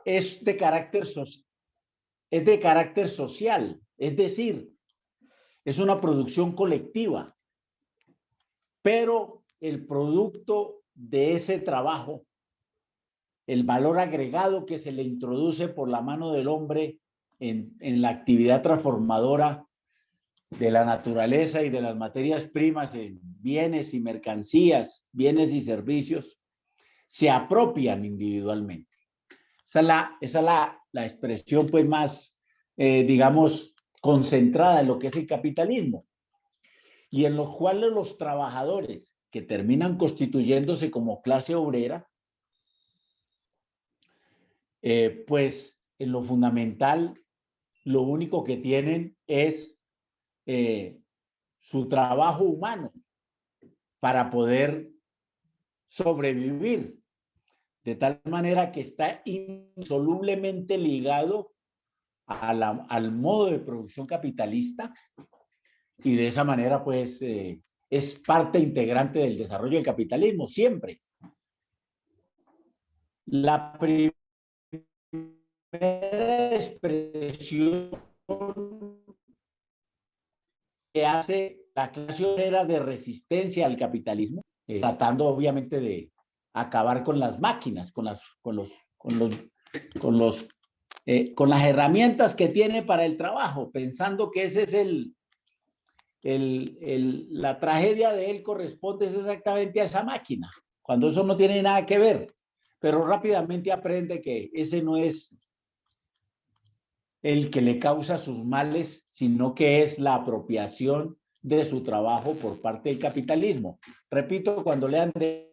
es de carácter social, es decir, es una producción colectiva, pero el producto de ese trabajo, el valor agregado que se le introduce por la mano del hombre en la actividad transformadora de la naturaleza y de las materias primas en bienes y mercancías, bienes y servicios, se apropian individualmente. Esa es la expresión pues más, digamos, concentrada en lo que es el capitalismo, y en los cuales los trabajadores que terminan constituyéndose como clase obrera, pues en lo fundamental, lo único que tienen es su trabajo humano para poder sobrevivir, de tal manera que está insolublemente ligado al modo de producción capitalista, y de esa manera pues es parte integrante del desarrollo del capitalismo siempre. La primera expresión que hace la clase obrera de resistencia al capitalismo, tratando obviamente de acabar con las máquinas, con las herramientas que tiene para el trabajo, pensando que ese es la tragedia de él corresponde exactamente a esa máquina, cuando eso no tiene nada que ver, pero rápidamente aprende que ese no es el que le causa sus males, sino que es la apropiación de su trabajo por parte del capitalismo. Repito, cuando lean de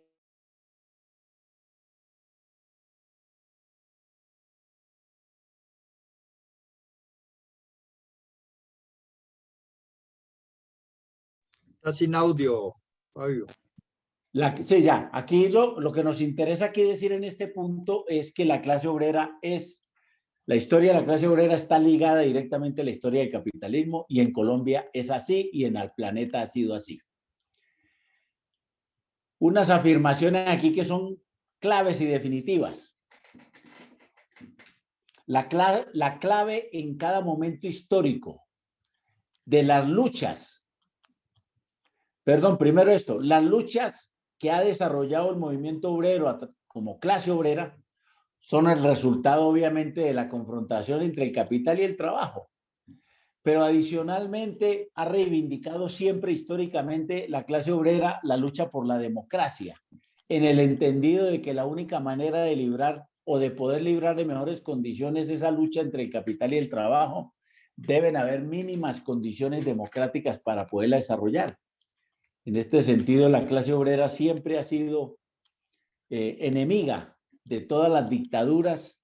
Está sin audio, Fabio. Sí, ya. Aquí lo que nos interesa aquí decir en este punto es que la clase obrera la historia de la clase obrera está ligada directamente a la historia del capitalismo, y en Colombia es así y en el planeta ha sido así. Unas afirmaciones aquí que son claves y definitivas. La clave en cada momento histórico de las luchas, primero esto, las luchas que ha desarrollado el movimiento obrero como clase obrera son el resultado obviamente de la confrontación entre el capital y el trabajo, pero adicionalmente ha reivindicado siempre históricamente la clase obrera la lucha por la democracia, en el entendido de que la única manera de librar o de poder librar de mejores condiciones esa lucha entre el capital y el trabajo, deben haber mínimas condiciones democráticas para poderla desarrollar. En este sentido, la clase obrera siempre ha sido enemiga de todas las dictaduras,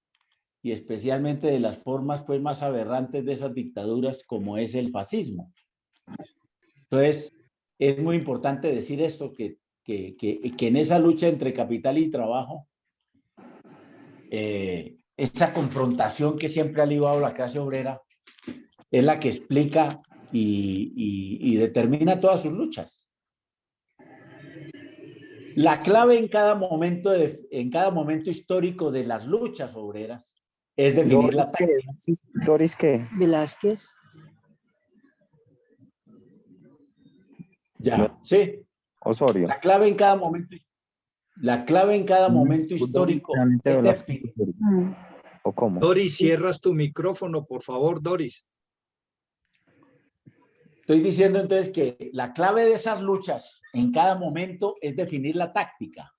y especialmente de las formas pues más aberrantes de esas dictaduras, como es el fascismo. Entonces, es muy importante decir esto, que en esa lucha entre capital y trabajo, esa confrontación que siempre ha librado la clase obrera es la que explica y determina todas sus luchas. La clave en cada momento histórico de las luchas obreras es definir la táctica. ¿Doris qué? Velázquez. Ya, sí. Osorio. La clave en cada momento histórico es definir. ¿O cómo? Doris, cierras tu micrófono, por favor, Doris. Estoy diciendo entonces que la clave de esas luchas en cada momento es definir la táctica,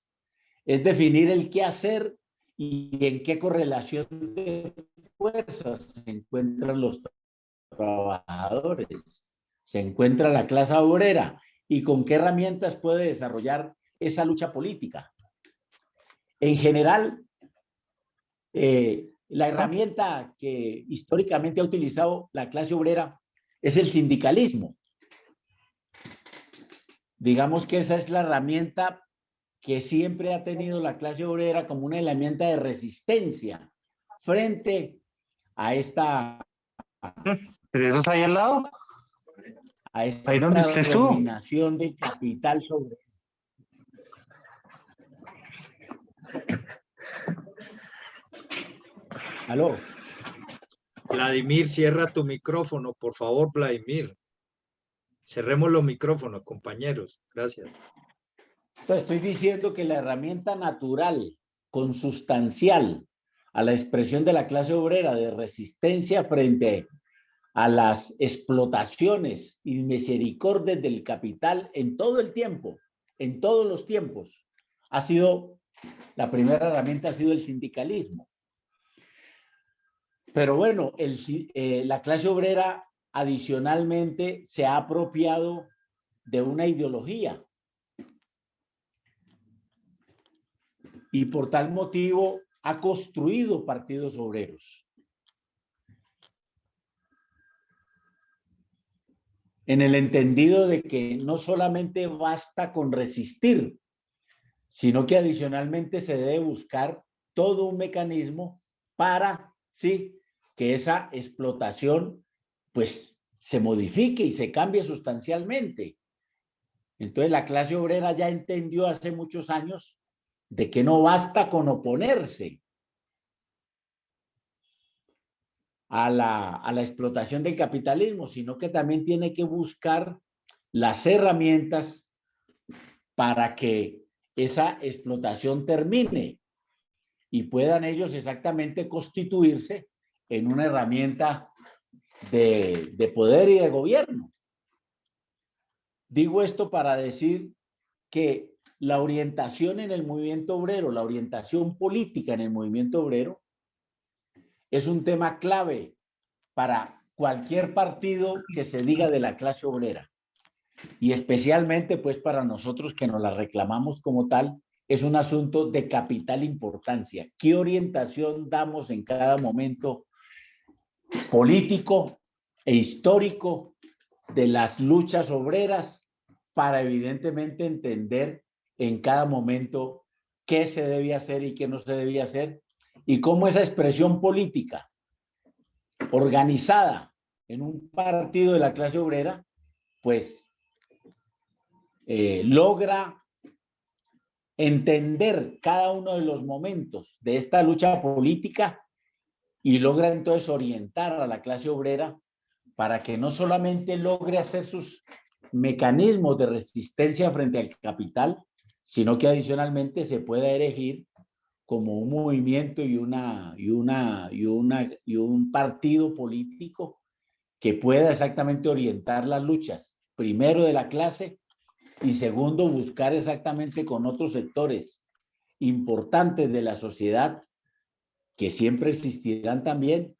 es definir el qué hacer y en qué correlación de fuerzas se encuentran los trabajadores, se encuentra la clase obrera y con qué herramientas puede desarrollar esa lucha política. En general, la herramienta que históricamente ha utilizado la clase obrera es el sindicalismo. Digamos que esa es la herramienta que siempre ha tenido la clase obrera como una herramienta de resistencia frente a esta... ¿Pero eso está ahí al lado? A esta ¿Ahí donde usted estuvo? dominación del capital sobre... Aló. Vladimir, cierra tu micrófono, por favor, Vladimir. Cerremos los micrófonos, compañeros. Gracias. Entonces, estoy diciendo que la herramienta natural, consustancial a la expresión de la clase obrera de resistencia frente a las explotaciones y misericordias del capital en todo el tiempo, en todos los tiempos, ha sido, la primera herramienta ha sido el sindicalismo. Pero bueno, la clase obrera adicionalmente se ha apropiado de una ideología y por tal motivo ha construido partidos obreros. En el entendido de que no solamente basta con resistir, sino que adicionalmente se debe buscar todo un mecanismo para, sí, que esa explotación pues se modifique y se cambie sustancialmente. Entonces la clase obrera ya entendió hace muchos años de que no basta con oponerse a la explotación del capitalismo, sino que también tiene que buscar las herramientas para que esa explotación termine y puedan ellos exactamente constituirse en una herramienta de poder y de gobierno. Digo esto para decir que la orientación en el movimiento obrero, la orientación política en el movimiento obrero, es un tema clave para cualquier partido que se diga de la clase obrera. Y especialmente pues para nosotros que nos la reclamamos como tal, es un asunto de capital importancia. ¿Qué orientación damos en cada momento político e histórico de las luchas obreras para evidentemente entender en cada momento qué se debía hacer y qué no se debía hacer y cómo esa expresión política organizada en un partido de la clase obrera pues logra entender cada uno de los momentos de esta lucha política y logra entonces orientar a la clase obrera para que no solamente logre hacer sus mecanismos de resistencia frente al capital, sino que adicionalmente se pueda erigir como un movimiento y un partido político que pueda exactamente orientar las luchas, primero de la clase y segundo buscar exactamente con otros sectores importantes de la sociedad que siempre existirán también,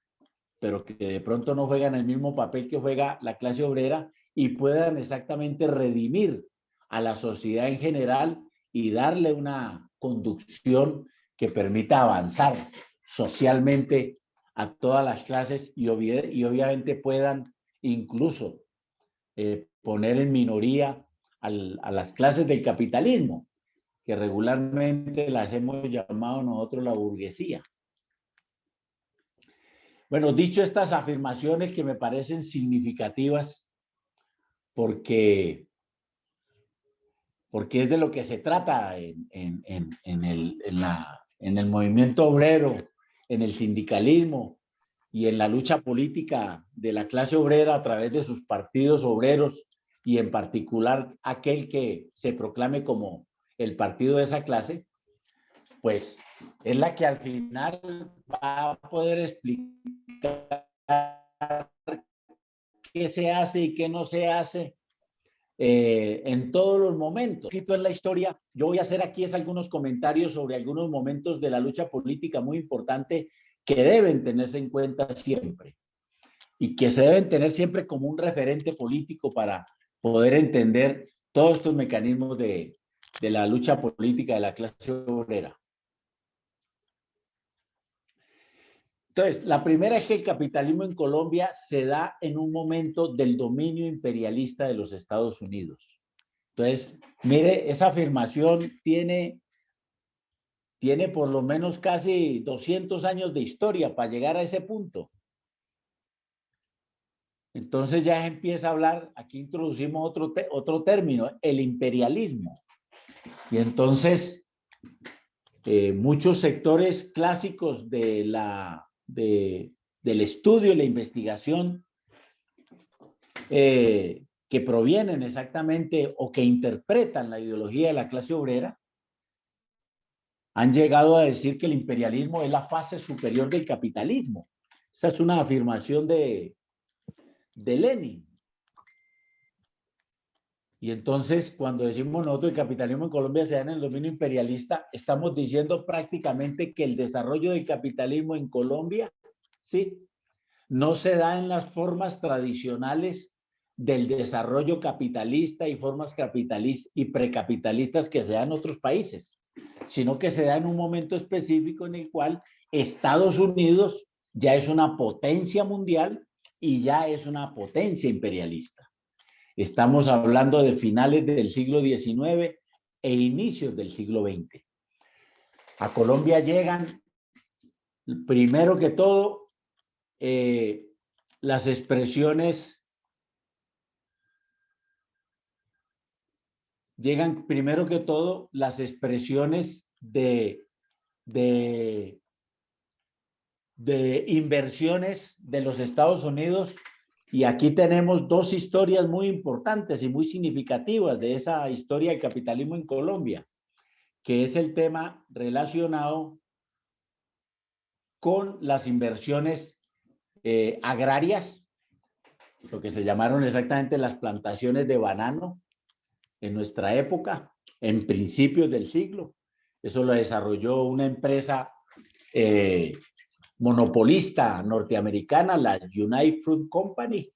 pero que de pronto no juegan el mismo papel que juega la clase obrera y puedan exactamente redimir a la sociedad en general y darle una conducción que permita avanzar socialmente a todas las clases y obviamente puedan incluso poner en minoría a las clases del capitalismo, que regularmente las hemos llamado nosotros la burguesía. Bueno, dicho estas afirmaciones que me parecen significativas, porque es de lo que se trata en el movimiento obrero, en el sindicalismo y en la lucha política de la clase obrera a través de sus partidos obreros y en particular aquel que se proclame como el partido de esa clase, pues es la que al final va a poder explicar qué se hace y qué no se hace en todos los momentos. Un poquito en la historia, yo voy a hacer aquí algunos comentarios sobre algunos momentos de la lucha política muy importante que deben tenerse en cuenta siempre y que se deben tener siempre como un referente político para poder entender todos estos mecanismos de la lucha política de la clase obrera. Entonces, la primera es que el capitalismo en Colombia se da en un momento del dominio imperialista de los Estados Unidos. Entonces, mire, esa afirmación tiene por lo menos casi 200 años de historia para llegar a ese punto. Entonces ya empieza a hablar, aquí introducimos otro término, el imperialismo. Y entonces muchos sectores clásicos de del estudio y la investigación que provienen exactamente o que interpretan la ideología de la clase obrera, han llegado a decir que el imperialismo es la fase superior del capitalismo. Esa es una afirmación de Lenin. Y entonces, cuando decimos nosotros el capitalismo en Colombia se da en el dominio imperialista, estamos diciendo prácticamente que el desarrollo del capitalismo en Colombia, ¿sí?, no se da en las formas tradicionales del desarrollo capitalista y formas capitalistas y precapitalistas que se dan en otros países, sino que se da en un momento específico en el cual Estados Unidos ya es una potencia mundial y ya es una potencia imperialista. Estamos hablando de finales del siglo XIX e inicios del siglo XX. A Colombia llegan, primero que todo, las expresiones, llegan primero que todo las expresiones de inversiones de los Estados Unidos. Y aquí tenemos dos historias muy importantes y muy significativas de esa historia del capitalismo en Colombia, que es el tema relacionado con las inversiones agrarias, lo que se llamaron exactamente las plantaciones de banano en nuestra época, en principios del siglo. Eso lo desarrolló una empresa monopolista norteamericana, la United Fruit Company.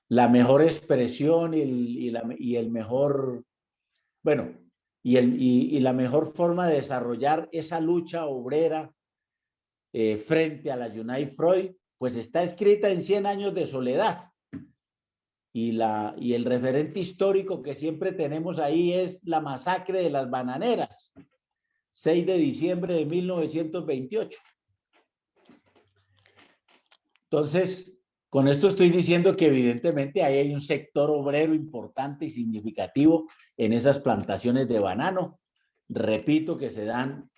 La mejor expresión y el mejor, bueno, y la mejor forma de desarrollar esa lucha obrera frente a la United Fruit, pues está escrita en 100 años de soledad. Y el referente histórico que siempre tenemos ahí es la masacre de las bananeras, 6 de diciembre de 1928. Entonces, con esto estoy diciendo que evidentemente ahí hay un sector obrero importante y significativo en esas plantaciones de banano. Repito que se dan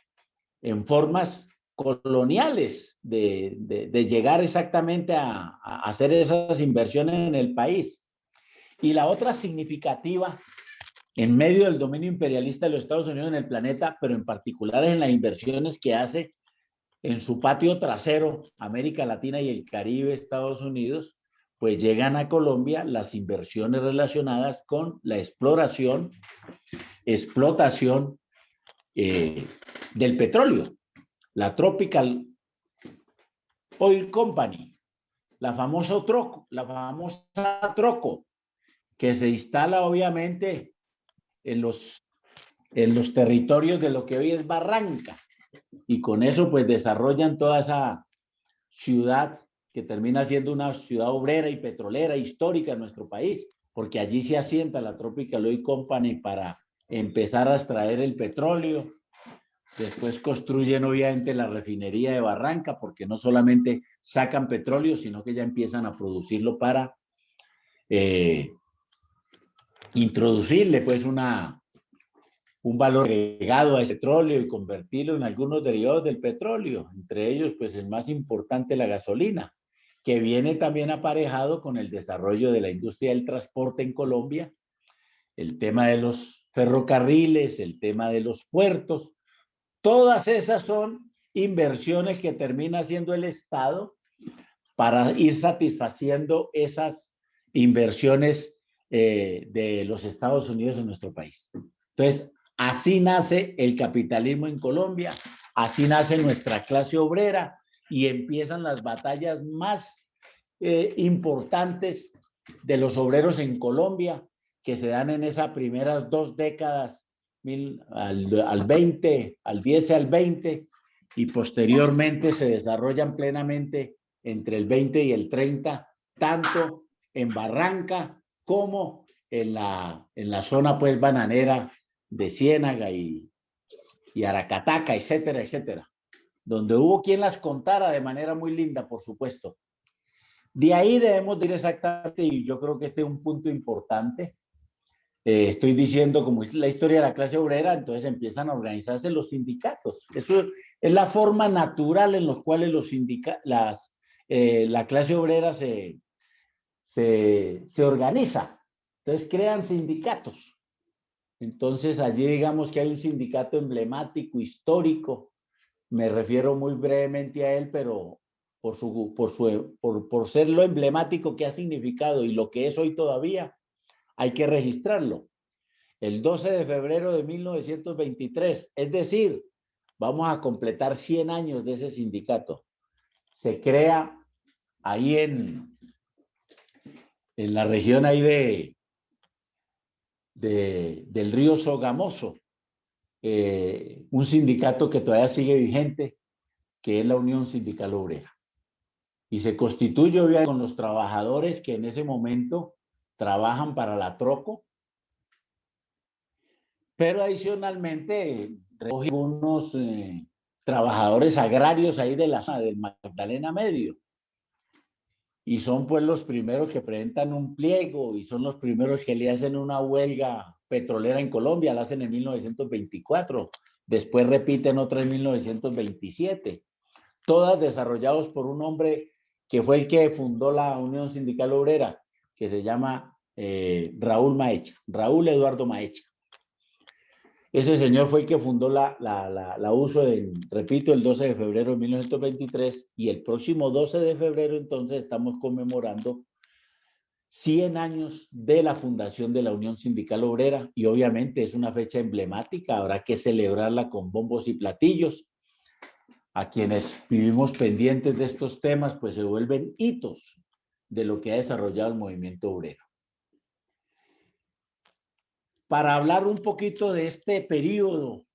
en formas coloniales de llegar exactamente a hacer esas inversiones en el país. Y la otra significativa en medio del dominio imperialista de los Estados Unidos en el planeta, pero en particular en las inversiones que hace en su patio trasero, América Latina y el Caribe, Estados Unidos, pues llegan a Colombia las inversiones relacionadas con la explotación del petróleo. La Tropical Oil Company, la famosa Troco, que se instala obviamente en los territorios de lo que hoy es Barranca, y con eso pues desarrollan toda esa ciudad que termina siendo una ciudad obrera y petrolera histórica en nuestro país, porque allí se asienta la Tropical Oil Company para empezar a extraer el petróleo. Después construyen obviamente la refinería de Barranca, porque no solamente sacan petróleo, sino que ya empiezan a producirlo para introducirle pues un valor agregado a ese petróleo y convertirlo en algunos derivados del petróleo, entre ellos pues el más importante, la gasolina, que viene también aparejado con el desarrollo de la industria del transporte en Colombia, el tema de los ferrocarriles, el tema de los puertos. Todas esas son inversiones que termina haciendo el Estado para ir satisfaciendo esas inversiones de los Estados Unidos en nuestro país. Entonces, así nace el capitalismo en Colombia, así nace nuestra clase obrera y empiezan las batallas más importantes de los obreros en Colombia, que se dan en esas primeras 2 décadas, al 20, al 10 y al 20, y posteriormente se desarrollan plenamente entre el 20 y el 30, tanto en Barranca como en la zona pues bananera de Ciénaga y Aracataca, etcétera, etcétera, donde hubo quien las contara de manera muy linda, por supuesto. De ahí debemos ir exactamente, y yo creo que este es un punto importante. Estoy diciendo, como es la historia de la clase obrera, entonces empiezan a organizarse los sindicatos. Eso Es la forma natural en la cual la clase obrera se organiza. Entonces crean sindicatos. Entonces allí digamos que hay un sindicato emblemático, histórico. Me refiero muy brevemente a él, pero por ser lo emblemático que ha significado y lo que es hoy todavía, hay que registrarlo. El 12 de febrero de 1923, es decir, vamos a completar 100 años de ese sindicato. Se crea ahí en la región ahí del río Sogamoso, un sindicato que todavía sigue vigente, que es la Unión Sindical Obrera. Y se constituye obviamente con los trabajadores que en ese momento trabajan para la Troco, pero adicionalmente recoge unos trabajadores agrarios ahí de la zona del Magdalena Medio. Y son pues los primeros que presentan un pliego y son los primeros que le hacen una huelga petrolera en Colombia, la hacen en 1924, después repiten otra en 1927, todas desarrollados por un hombre que fue el que fundó la Unión Sindical Obrera, que se llama Raúl Maecha, Raúl Eduardo Maecha. Ese señor fue el que fundó la USO, repito, el 12 de febrero de 1923, y el próximo 12 de febrero entonces estamos conmemorando 100 años de la fundación de la Unión Sindical Obrera, y obviamente es una fecha emblemática, habrá que celebrarla con bombos y platillos. A quienes vivimos pendientes de estos temas, pues se vuelven hitos de lo que ha desarrollado el movimiento obrero. Para hablar un poquito de este periodo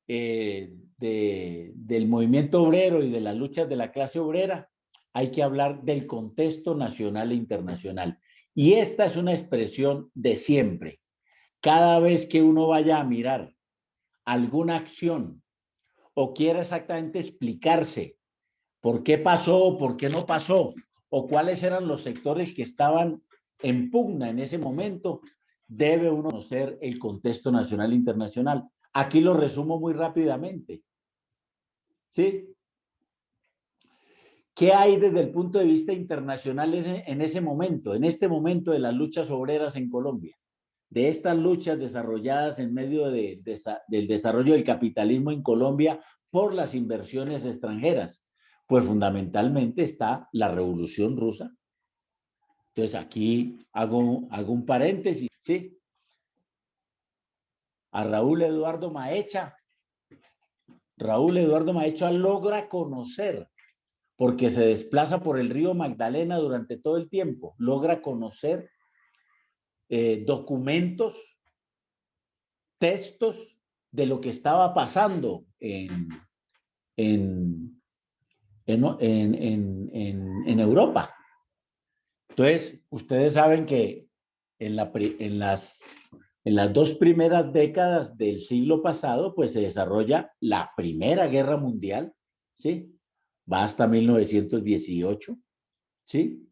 del movimiento obrero y de las luchas de la clase obrera, hay que hablar del contexto nacional e internacional. Y esta es una expresión de siempre. Cada vez que uno vaya a mirar alguna acción o quiera exactamente explicarse por qué pasó o por qué no pasó, o cuáles eran los sectores que estaban en pugna en ese momento, debe uno conocer el contexto nacional e internacional. Aquí lo resumo muy rápidamente. ¿Sí? ¿Qué hay desde el punto de vista internacional en ese momento, en este momento de las luchas obreras en Colombia? De estas luchas desarrolladas en medio del desarrollo del capitalismo en Colombia por las inversiones extranjeras. Pues fundamentalmente está la Revolución Rusa. Entonces aquí hago un paréntesis, ¿sí? A Raúl Eduardo Maecha logra conocer, porque se desplaza por el río Magdalena durante todo el tiempo, logra conocer documentos, textos de lo que estaba pasando en Europa. Entonces, ustedes saben que en las 2 primeras décadas del siglo pasado, pues se desarrolla la Primera Guerra Mundial, ¿sí? Va hasta 1918, ¿sí?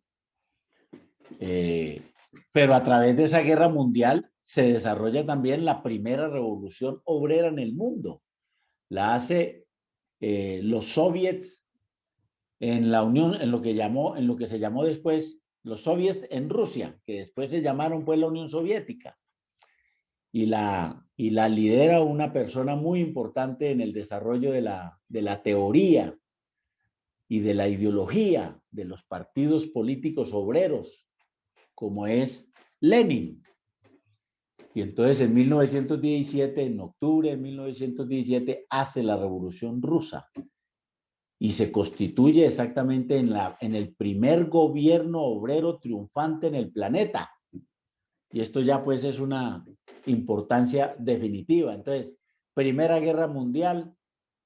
Pero a través de esa guerra mundial se desarrolla también la primera revolución obrera en el mundo. La hace los soviets en la Unión, en lo que se llamó después los soviets en Rusia, que después se llamaron pues la Unión Soviética. Y la lidera una persona muy importante en el desarrollo de la teoría y de la ideología de los partidos políticos obreros, como es Lenin. Y entonces en 1917, en octubre de 1917, hace la Revolución Rusa y se constituye exactamente en el primer gobierno obrero triunfante en el planeta. Y esto ya pues es una importancia definitiva. Entonces, Primera Guerra Mundial,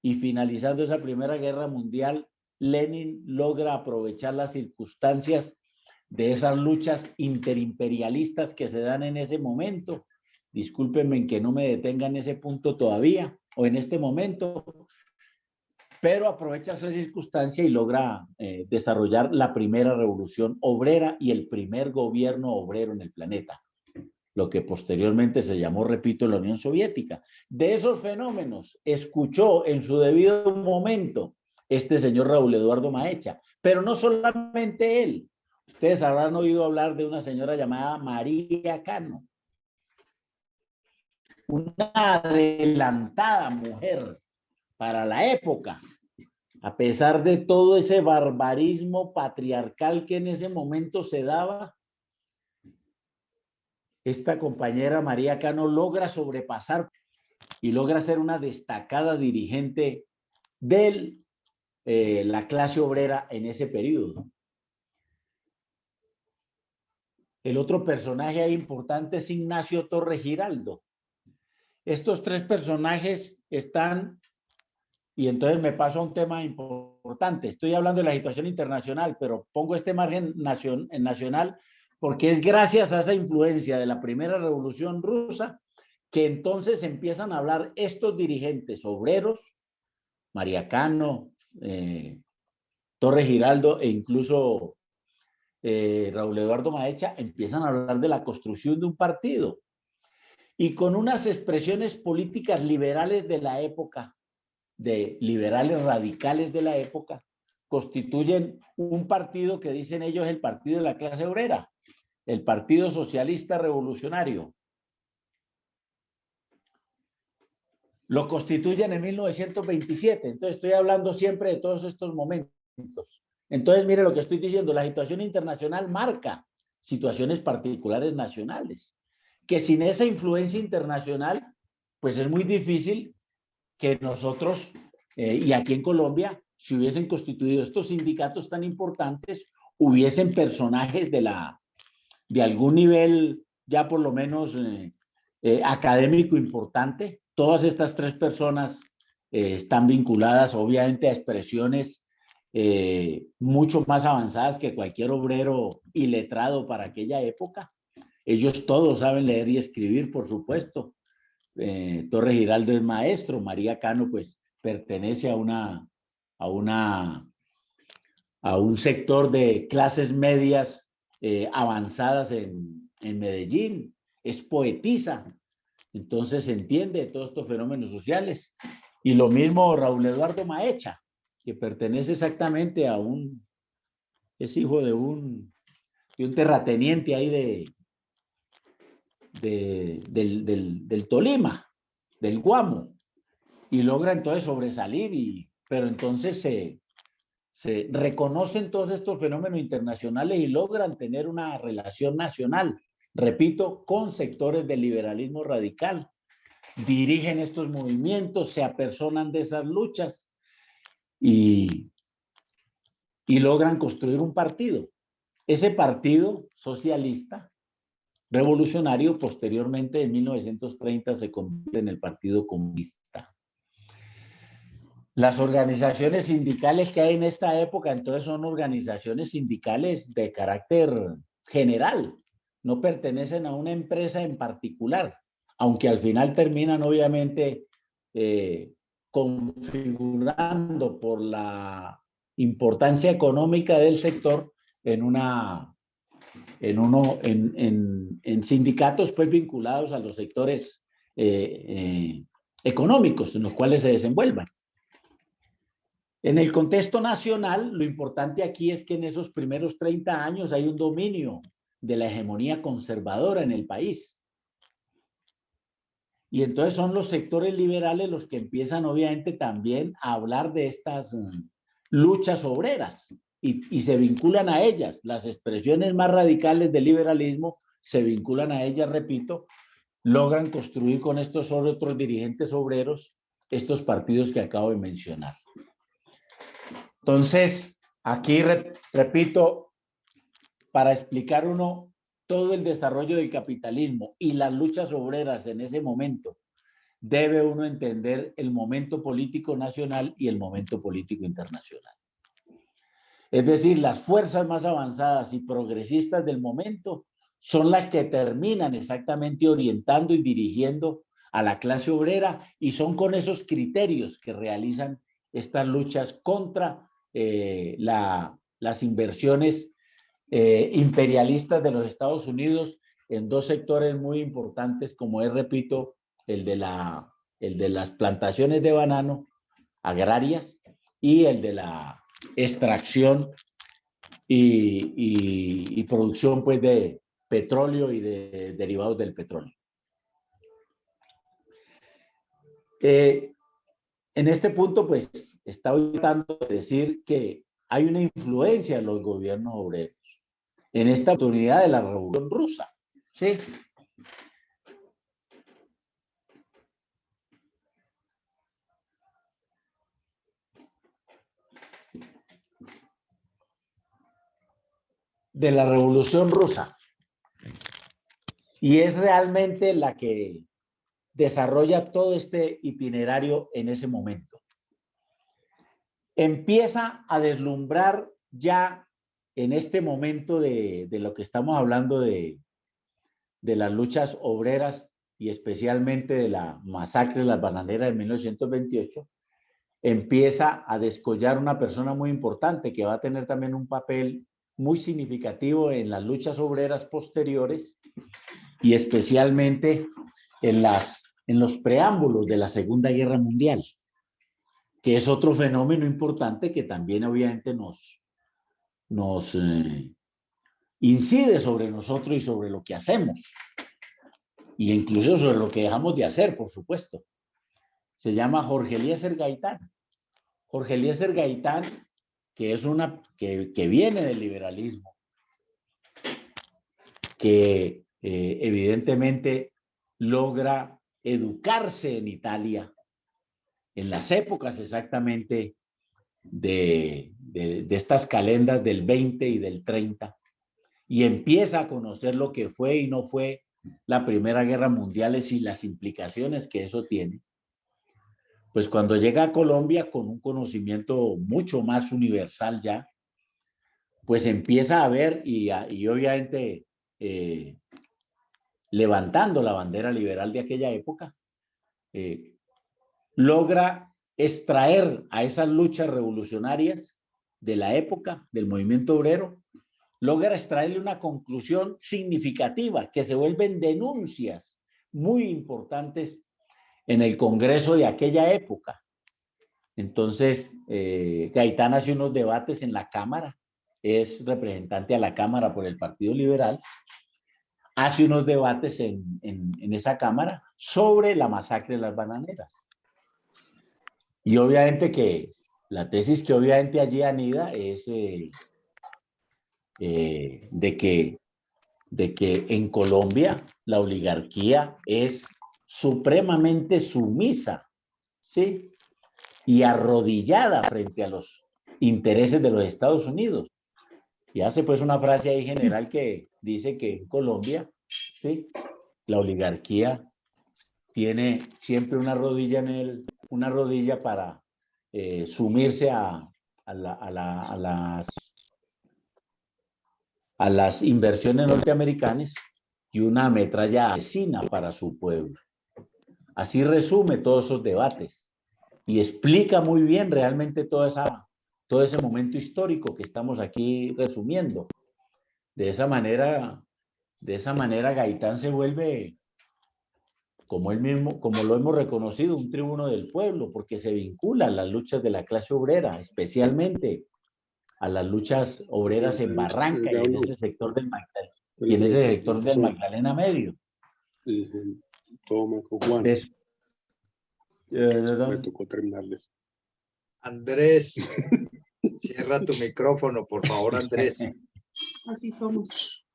y finalizando esa Primera Guerra Mundial, Lenin logra aprovechar las circunstancias de esas luchas interimperialistas que se dan en ese momento. Discúlpenme en que no me detenga en ese punto todavía o en este momento, pero aprovecha esa circunstancia y logra desarrollar la primera revolución obrera y el primer gobierno obrero en el planeta. lo que posteriormente se llamó, repito, la Unión Soviética. De esos fenómenos escuchó en su debido momento este señor Raúl Eduardo Maecha, pero no solamente él. Ustedes habrán oído hablar de una señora llamada María Cano, una adelantada mujer para la época, a pesar de todo ese barbarismo patriarcal que en ese momento se daba. Esta compañera María Cano logra sobrepasar y logra ser una destacada dirigente de la clase obrera en ese periodo. El otro personaje ahí importante es Ignacio Torres Giraldo. Estos tres personajes están, y entonces me paso a un tema importante. Estoy hablando de la situación internacional, pero pongo este margen nacional porque es gracias a esa influencia de la primera revolución rusa que entonces empiezan a hablar estos dirigentes obreros, María Cano, Torres Giraldo e incluso Raúl Eduardo Maecha, empiezan a hablar de la construcción de un partido y con unas expresiones políticas liberales de la época, de liberales radicales de la época, constituyen un partido que dicen ellos el partido de la clase obrera, el Partido Socialista Revolucionario. Lo constituyen en 1927, entonces estoy hablando siempre de todos estos momentos. Entonces, mire lo que estoy diciendo, la situación internacional marca situaciones particulares nacionales, que sin esa influencia internacional, pues es muy difícil que nosotros, y aquí en Colombia, si hubiesen constituido estos sindicatos tan importantes, hubiesen personajes de algún nivel ya por lo menos académico importante. Todas estas tres personas están vinculadas obviamente a expresiones mucho más avanzadas que cualquier obrero iletrado para aquella época. Ellos todos saben leer y escribir, por supuesto. Torres Giraldo es maestro, María Cano pues pertenece a un sector de clases medias avanzadas en Medellín, es poetisa, entonces se entiende todos estos fenómenos sociales. Y lo mismo Raúl Eduardo Maecha, que pertenece exactamente es hijo de un terrateniente ahí del Tolima, del Guamo, y logra entonces sobresalir, pero entonces se reconocen todos estos fenómenos internacionales y logran tener una relación nacional, repito, con sectores del liberalismo radical. Dirigen estos movimientos, se apersonan de esas luchas y logran construir un partido. Ese partido socialista revolucionario posteriormente en 1930 se convierte en el Partido Comunista. Las organizaciones sindicales que hay en esta época, entonces, son organizaciones sindicales de carácter general, no pertenecen a una empresa en particular, aunque al final terminan, obviamente, configurando por la importancia económica del sector en sindicatos pues vinculados a los sectores económicos en los cuales se desenvuelvan. En el contexto nacional, lo importante aquí es que en esos primeros 30 años hay un dominio de la hegemonía conservadora en el país. Y entonces son los sectores liberales los que empiezan obviamente también a hablar de estas luchas obreras y se vinculan a ellas. Las expresiones más radicales del liberalismo se vinculan a ellas, repito, logran construir con estos otros dirigentes obreros estos partidos que acabo de mencionar. Entonces, aquí repito, para explicar uno todo el desarrollo del capitalismo y las luchas obreras en ese momento, debe uno entender el momento político nacional y el momento político internacional. Es decir, las fuerzas más avanzadas y progresistas del momento son las que terminan exactamente orientando y dirigiendo a la clase obrera y son con esos criterios que realizan estas luchas contra las inversiones imperialistas de los Estados Unidos en dos sectores muy importantes, como es, repito, el de las plantaciones de banano agrarias y el de la extracción y producción pues de petróleo y de derivados del petróleo. En este punto, pues, está tratando de decir que hay una influencia en los gobiernos obreros en esta oportunidad de la Revolución Rusa, ¿sí? De la Revolución Rusa. Y es realmente la que desarrolla todo este itinerario en ese momento. Empieza a deslumbrar ya en este momento de lo que estamos hablando de las luchas obreras y especialmente de la masacre de las bananeras de 1928, empieza a descollar una persona muy importante que va a tener también un papel muy significativo en las luchas obreras posteriores y especialmente en los preámbulos de la Segunda Guerra Mundial, que es otro fenómeno importante que también obviamente nos incide sobre nosotros y sobre lo que hacemos, y incluso sobre lo que dejamos de hacer, por supuesto. Se llama Jorge Eliezer Gaitán. Jorge Eliezer Gaitán, que viene del liberalismo, que evidentemente logra educarse en Italia, en las épocas exactamente de estas calendas del 20 y del 30, y empieza a conocer lo que fue y no fue la Primera Guerra Mundial y las implicaciones que eso tiene. Pues cuando llega a Colombia con un conocimiento mucho más universal ya, pues empieza a ver y obviamente levantando la bandera liberal de aquella época, logra extraer a esas luchas revolucionarias de la época del movimiento obrero, logra extraerle una conclusión significativa que se vuelven denuncias muy importantes en el Congreso de aquella época. Entonces, Gaitán hace unos debates en la Cámara, es representante a la Cámara por el Partido Liberal, hace unos debates en esa Cámara sobre la masacre de las bananeras. Y obviamente que la tesis que obviamente allí anida es de que en Colombia la oligarquía es supremamente sumisa, ¿sí? Y arrodillada frente a los intereses de los Estados Unidos. Y hace pues una frase ahí general que dice que en Colombia, ¿sí?, la oligarquía tiene siempre una rodilla para sumirse a las inversiones norteamericanas y una metralla asesina para su pueblo. Así resume todos esos debates y explica muy bien realmente todo ese momento histórico que estamos aquí resumiendo. De esa manera Gaitán se vuelve, como él mismo, como lo hemos reconocido, un tribuno del pueblo, porque se vincula a las luchas de la clase obrera, especialmente a las luchas obreras en Barranca y en ese sector del Magdalena Medio. Toma con Juan. Me tocó terminarles. Andrés, cierra tu micrófono, por favor, Andrés. Así somos.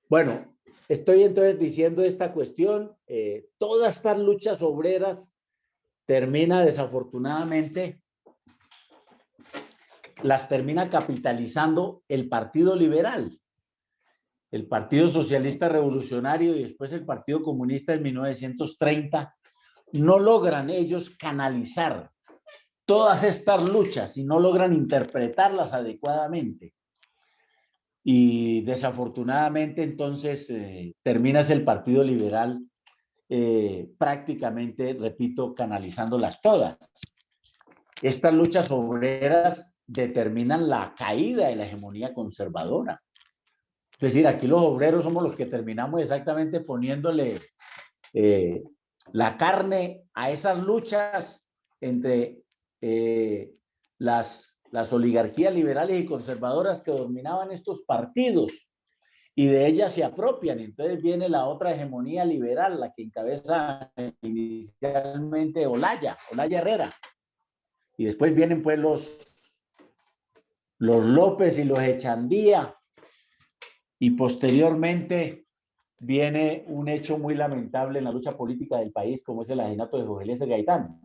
Bueno, estoy entonces diciendo esta cuestión. Todas estas luchas obreras termina desafortunadamente, las termina capitalizando el Partido Liberal, el Partido Socialista Revolucionario y después el Partido Comunista en 1930. No logran ellos canalizar todas estas luchas y no logran interpretarlas adecuadamente. Y desafortunadamente entonces termina el Partido Liberal prácticamente, repito, canalizándolas todas. Estas luchas obreras determinan la caída de la hegemonía conservadora. Es decir, aquí los obreros somos los que terminamos exactamente poniéndole la carne a esas luchas entre las oligarquías liberales y conservadoras que dominaban estos partidos, y de ellas se apropian. Entonces viene la otra hegemonía liberal, la que encabeza inicialmente Olaya Herrera, y después vienen pues los López y los Echandía, y posteriormente viene un hecho muy lamentable en la lucha política del país, como es el asesinato de Jorge Eliezer Gaitán.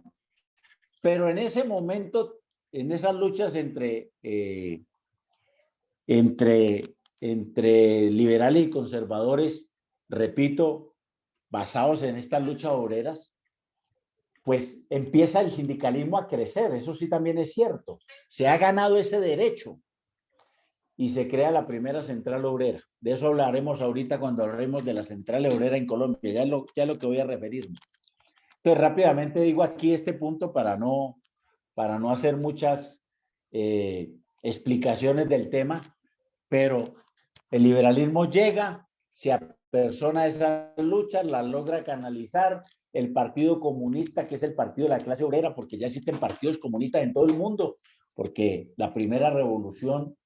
Pero en ese momento, en esas luchas entre liberales y conservadores, repito, basados en estas luchas obreras, pues empieza el sindicalismo a crecer. Eso sí también es cierto. Se ha ganado ese derecho y se crea la primera central obrera. De eso hablaremos ahorita cuando hablemos de la central obrera en Colombia, ya es lo que voy a referirme. Entonces, rápidamente digo aquí este punto para no hacer muchas explicaciones del tema, pero el liberalismo llega, se apersona a esas luchas, las logra canalizar. El Partido Comunista, que es el partido de la clase obrera, porque ya existen partidos comunistas en todo el mundo, porque la primera revolución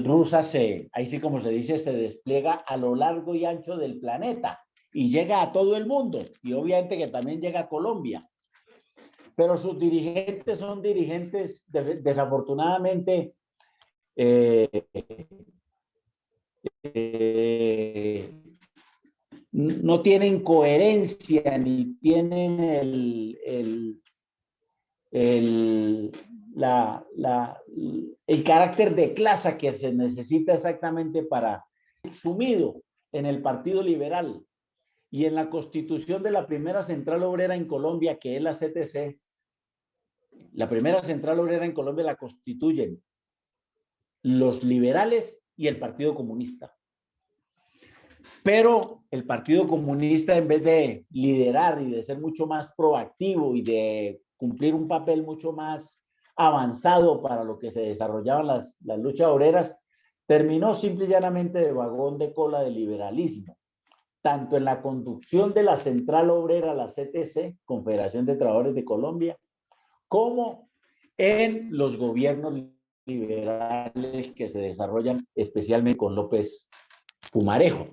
rusa ahí sí como se dice, se despliega a lo largo y ancho del planeta y llega a todo el mundo, y obviamente que también llega a Colombia. Pero sus dirigentes son dirigentes desafortunadamente no tienen coherencia ni tienen el carácter de clase que se necesita exactamente para sumido en el Partido Liberal y en la constitución de la primera central obrera en Colombia, que es la CTC. La primera central obrera en Colombia la constituyen los liberales y el Partido Comunista. Pero el Partido Comunista, en vez de liderar y de ser mucho más proactivo y de cumplir un papel mucho más avanzado para lo que se desarrollaban las luchas obreras, terminó simple y llanamente de vagón de cola del liberalismo, tanto en la conducción de la central obrera, la CTC, Confederación de Trabajadores de Colombia, como en los gobiernos liberales que se desarrollan especialmente con López Pumarejo.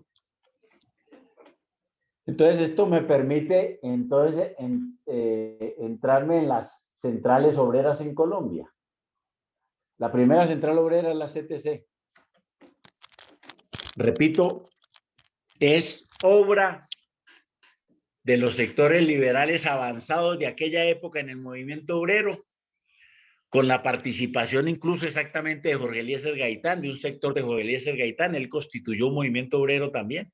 Entonces, esto me permite entonces entrarme en las centrales obreras en Colombia. La primera central obrera es la CTC. Repito, es obra de los sectores liberales avanzados de aquella época en el movimiento obrero, con la participación incluso exactamente de Jorge Eliezer Gaitán, de un sector de Jorge Eliezer Gaitán. Él constituyó un movimiento obrero también.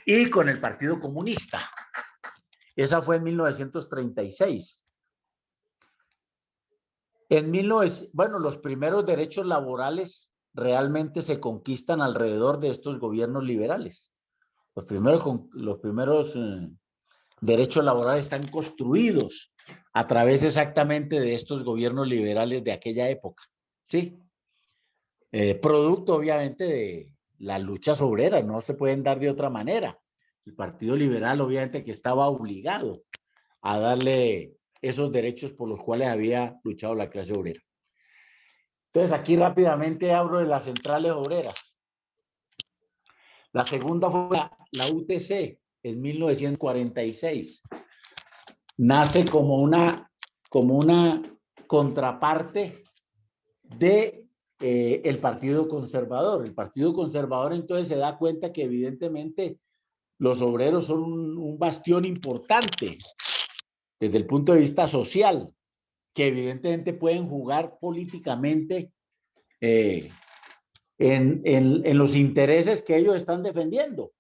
Y con el Partido Comunista. Esa fue en 1936. Bueno, los primeros derechos laborales realmente se conquistan alrededor de estos gobiernos liberales. Los primeros derechos laborales están construidos a través exactamente de estos gobiernos liberales de aquella época, ¿sí? Producto, obviamente, de las luchas obreras, no se pueden dar de otra manera. El Partido Liberal, obviamente, que estaba obligado a darle esos derechos por los cuales había luchado la clase obrera. Entonces, aquí rápidamente hablo de las centrales obreras. La segunda fue la UTC en 1946. Nace como una contraparte de el Partido Conservador. El Partido Conservador entonces se da cuenta que evidentemente los obreros son un bastión importante desde el punto de vista social, que evidentemente pueden jugar políticamente en los intereses que ellos están defendiendo.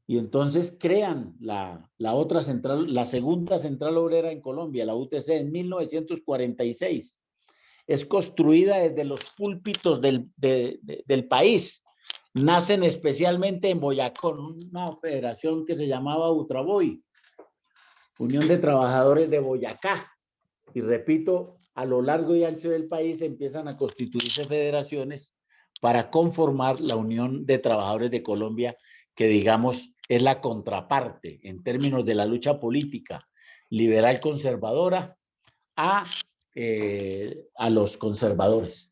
Y entonces crean la otra central, la segunda central obrera en Colombia, la UTC, en 1946. Es construida desde los púlpitos del país. Nacen especialmente en Boyacá, con una federación que se llamaba Utraboy, Unión de Trabajadores de Boyacá. Y repito, a lo largo y ancho del país empiezan a constituirse federaciones para conformar la Unión de Trabajadores de Colombia, que digamos es la contraparte en términos de la lucha política liberal conservadora a los conservadores.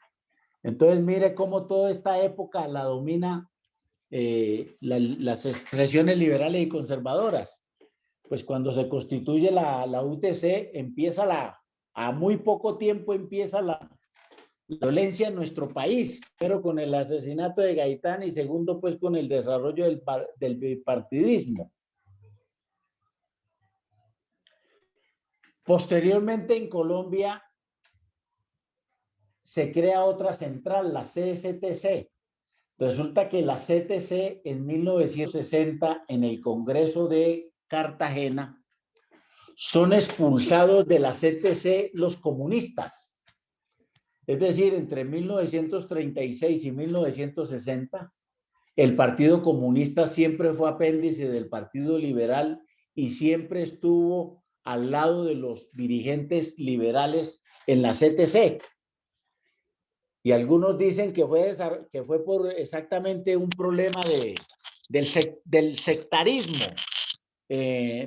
Entonces, mire cómo toda esta época la domina las expresiones liberales y conservadoras. Pues cuando se constituye la UTC, a muy poco tiempo empieza la violencia en nuestro país, pero con el asesinato de Gaitán y segundo, pues con el desarrollo del bipartidismo. Posteriormente en Colombia se crea otra central, la CSTC. Resulta que la CTC en 1960 en el Congreso de Cartagena son expulsados de la CTC los comunistas. Es decir, entre 1936 y 1960, el Partido Comunista siempre fue apéndice del Partido Liberal y siempre estuvo al lado de los dirigentes liberales en la CTC. Y algunos dicen que fue por exactamente un problema del sectarismo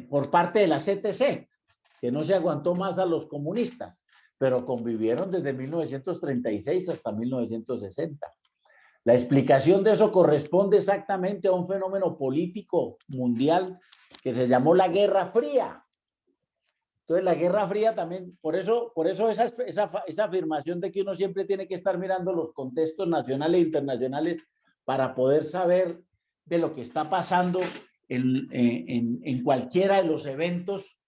por parte de la CTC, que no se aguantó más a los comunistas, pero convivieron desde 1936 hasta 1960. La explicación de eso corresponde exactamente a un fenómeno político mundial que se llamó la Guerra Fría. Entonces la Guerra Fría también, por eso esa afirmación de que uno siempre tiene que estar mirando los contextos nacionales e internacionales para poder saber de lo que está pasando en cualquiera de los eventos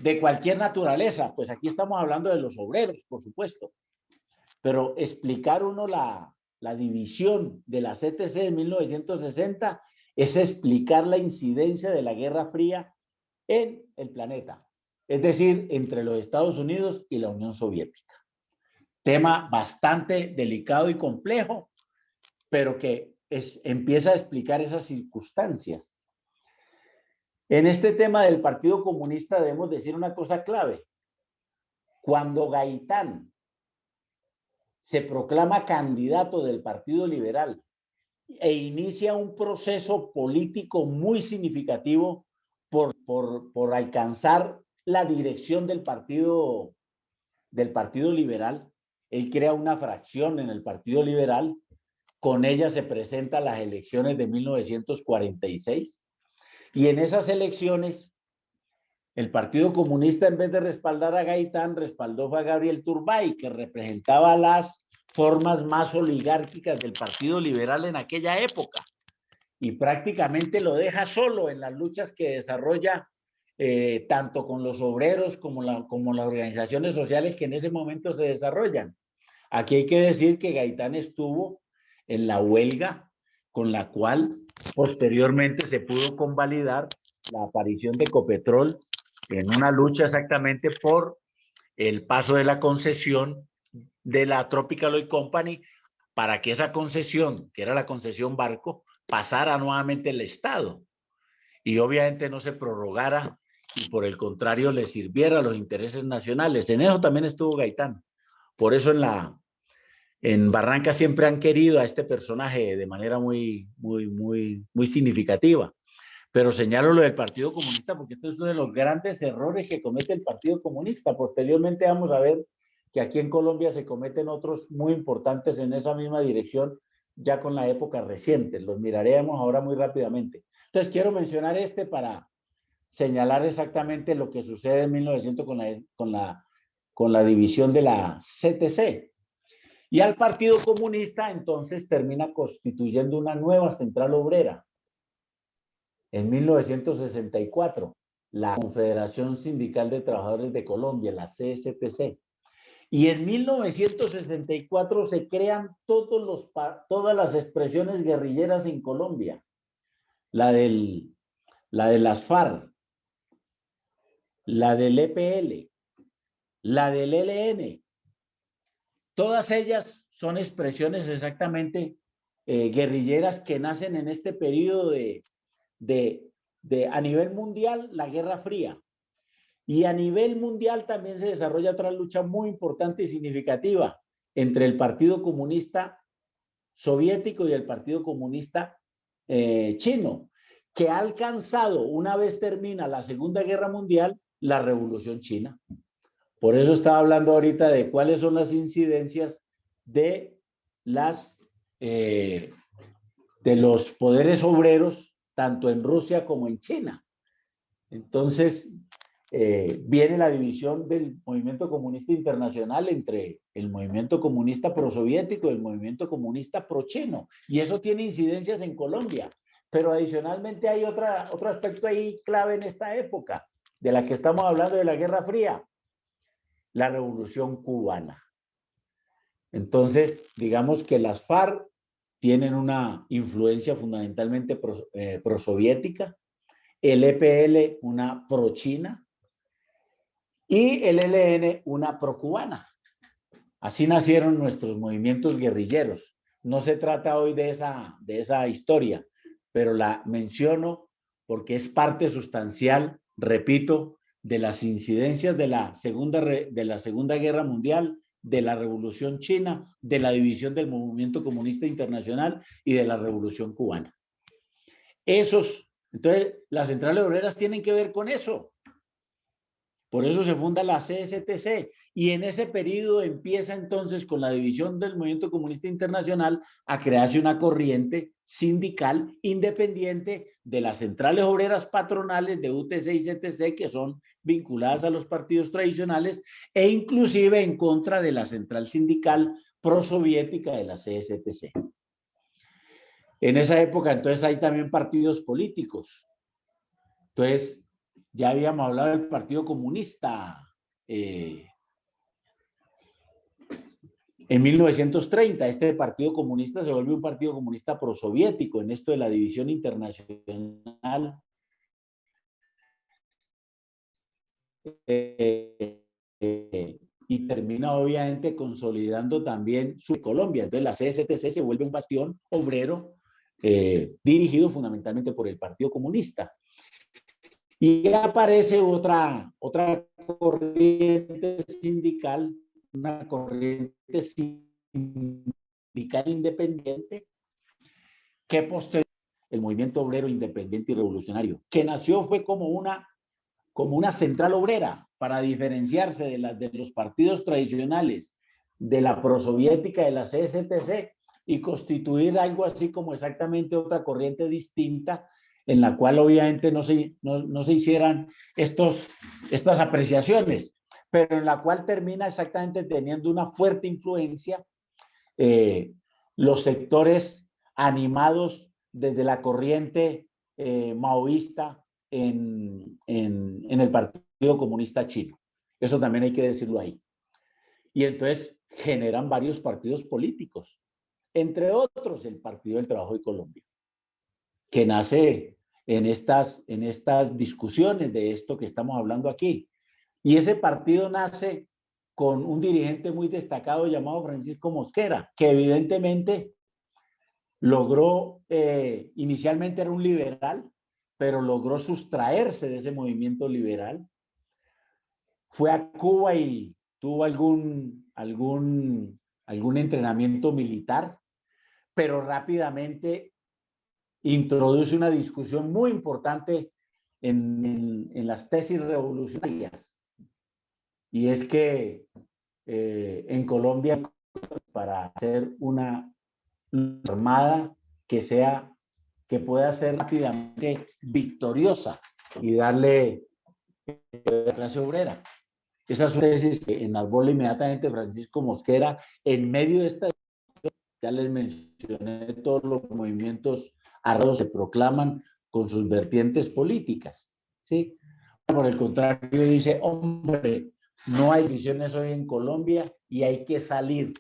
de cualquier naturaleza. Pues aquí estamos hablando de los obreros, por supuesto, pero explicar uno la división de la CTC de 1960 es explicar la incidencia de la Guerra Fría en el planeta. Es decir, entre los Estados Unidos y la Unión Soviética. Tema bastante delicado y complejo, pero que empieza a explicar esas circunstancias. En este tema del Partido Comunista debemos decir una cosa clave. Cuando Gaitán se proclama candidato del Partido Liberal e inicia un proceso político muy significativo por alcanzar la dirección del Partido Liberal. Él crea una fracción en el Partido Liberal, con ella se presenta a las elecciones de 1946 y en esas elecciones el Partido Comunista, en vez de respaldar a Gaitán, respaldó a Gabriel Turbay, que representaba las formas más oligárquicas del Partido Liberal en aquella época, y prácticamente lo deja solo en las luchas que desarrolla tanto con los obreros como las organizaciones sociales que en ese momento se desarrollan. Aquí hay que decir que Gaitán estuvo en la huelga con la cual posteriormente se pudo convalidar la aparición de Ecopetrol en una lucha exactamente por el paso de la concesión de la Tropical Oil Company para que esa concesión, que era la concesión Barco, pasara nuevamente al Estado y obviamente no se prorrogara y por el contrario le sirviera a los intereses nacionales. En eso también estuvo Gaitán. Por eso en Barranca siempre han querido a este personaje de manera muy significativa. Pero señalo lo del Partido Comunista porque esto es uno de los grandes errores que comete el Partido Comunista. Posteriormente vamos a ver que aquí en Colombia se cometen otros muy importantes en esa misma dirección, ya con la época reciente. Los miraremos ahora muy rápidamente. Entonces quiero mencionar para señalar exactamente lo que sucede en 1900 con la división de la CTC. Y al Partido Comunista entonces termina constituyendo una nueva central obrera. En 1964, la Confederación Sindical de Trabajadores de Colombia, la CSTC. Y en 1964 se crean todas las expresiones guerrilleras en Colombia. La de las FARC, la del EPL, la del ELN. Todas ellas son expresiones exactamente guerrilleras que nacen en este periodo a nivel mundial, la Guerra Fría. Y a nivel mundial también se desarrolla otra lucha muy importante y significativa entre el Partido Comunista Soviético y el Partido Comunista Chino, que ha alcanzado, una vez termina la Segunda Guerra Mundial, la Revolución China. Por eso estaba hablando ahorita de cuáles son las incidencias de los poderes obreros, tanto en Rusia como en China. Entonces, viene la división del movimiento comunista internacional entre el movimiento comunista prosoviético y el movimiento comunista prochino. Y eso tiene incidencias en Colombia. Pero adicionalmente hay otro aspecto ahí clave en esta época, de la que estamos hablando, de la Guerra Fría, la Revolución Cubana. Entonces, digamos que las FARC tienen una influencia fundamentalmente prosoviética, el EPL una pro-china y el ELN una pro-cubana. Así nacieron nuestros movimientos guerrilleros. No se trata hoy de esa historia, pero la menciono porque es parte sustancial, repito, de las incidencias de la Segunda Guerra Mundial, de la Revolución China, de la división del movimiento comunista internacional y de la Revolución Cubana. Entonces, las centrales obreras tienen que ver con eso. Por eso se funda la CSTC. Y en ese periodo empieza entonces, con la división del movimiento comunista internacional, a crearse una corriente sindical independiente de las centrales obreras patronales de UTC y CTC, que son vinculadas a los partidos tradicionales, e inclusive en contra de la central sindical prosoviética de la CSTC. En esa época, entonces, hay también partidos políticos. Entonces, ya habíamos hablado del Partido Comunista. En 1930, este Partido Comunista se vuelve un Partido Comunista prosoviético en esto de la división internacional. Y termina obviamente consolidando también su Colombia. Entonces la CSTC se vuelve un bastión obrero dirigido fundamentalmente por el Partido Comunista. Y aparece otra corriente sindical, una corriente sindical independiente, que posteriormente el movimiento obrero independiente y revolucionario, que nació fue como una central obrera para diferenciarse de los partidos tradicionales, de la prosoviética, de la CSTC, y constituir algo así como exactamente otra corriente distinta, en la cual obviamente no se hicieran estas apreciaciones, pero en la cual termina exactamente teniendo una fuerte influencia los sectores animados desde la corriente maoísta en el Partido Comunista Chino. Eso también hay que decirlo ahí. Y entonces generan varios partidos políticos, entre otros el Partido del Trabajo de Colombia, que nace en estas discusiones de esto que estamos hablando aquí. Y ese partido nace con un dirigente muy destacado llamado Francisco Mosquera, que evidentemente logró, inicialmente era un liberal, pero logró sustraerse de ese movimiento liberal. Fue a Cuba y tuvo algún entrenamiento militar, pero rápidamente introduce una discusión muy importante en las tesis revolucionarias. Y es que en Colombia, para hacer una armada que pueda ser rápidamente victoriosa y darle a la clase obrera. Esa es una tesis que enarbola inmediatamente Francisco Mosquera en medio de esta discusión. Ya les mencioné todos los movimientos armados se proclaman con sus vertientes políticas, ¿sí? Por el contrario, dice, hombre, no hay divisiones hoy en Colombia y hay que salir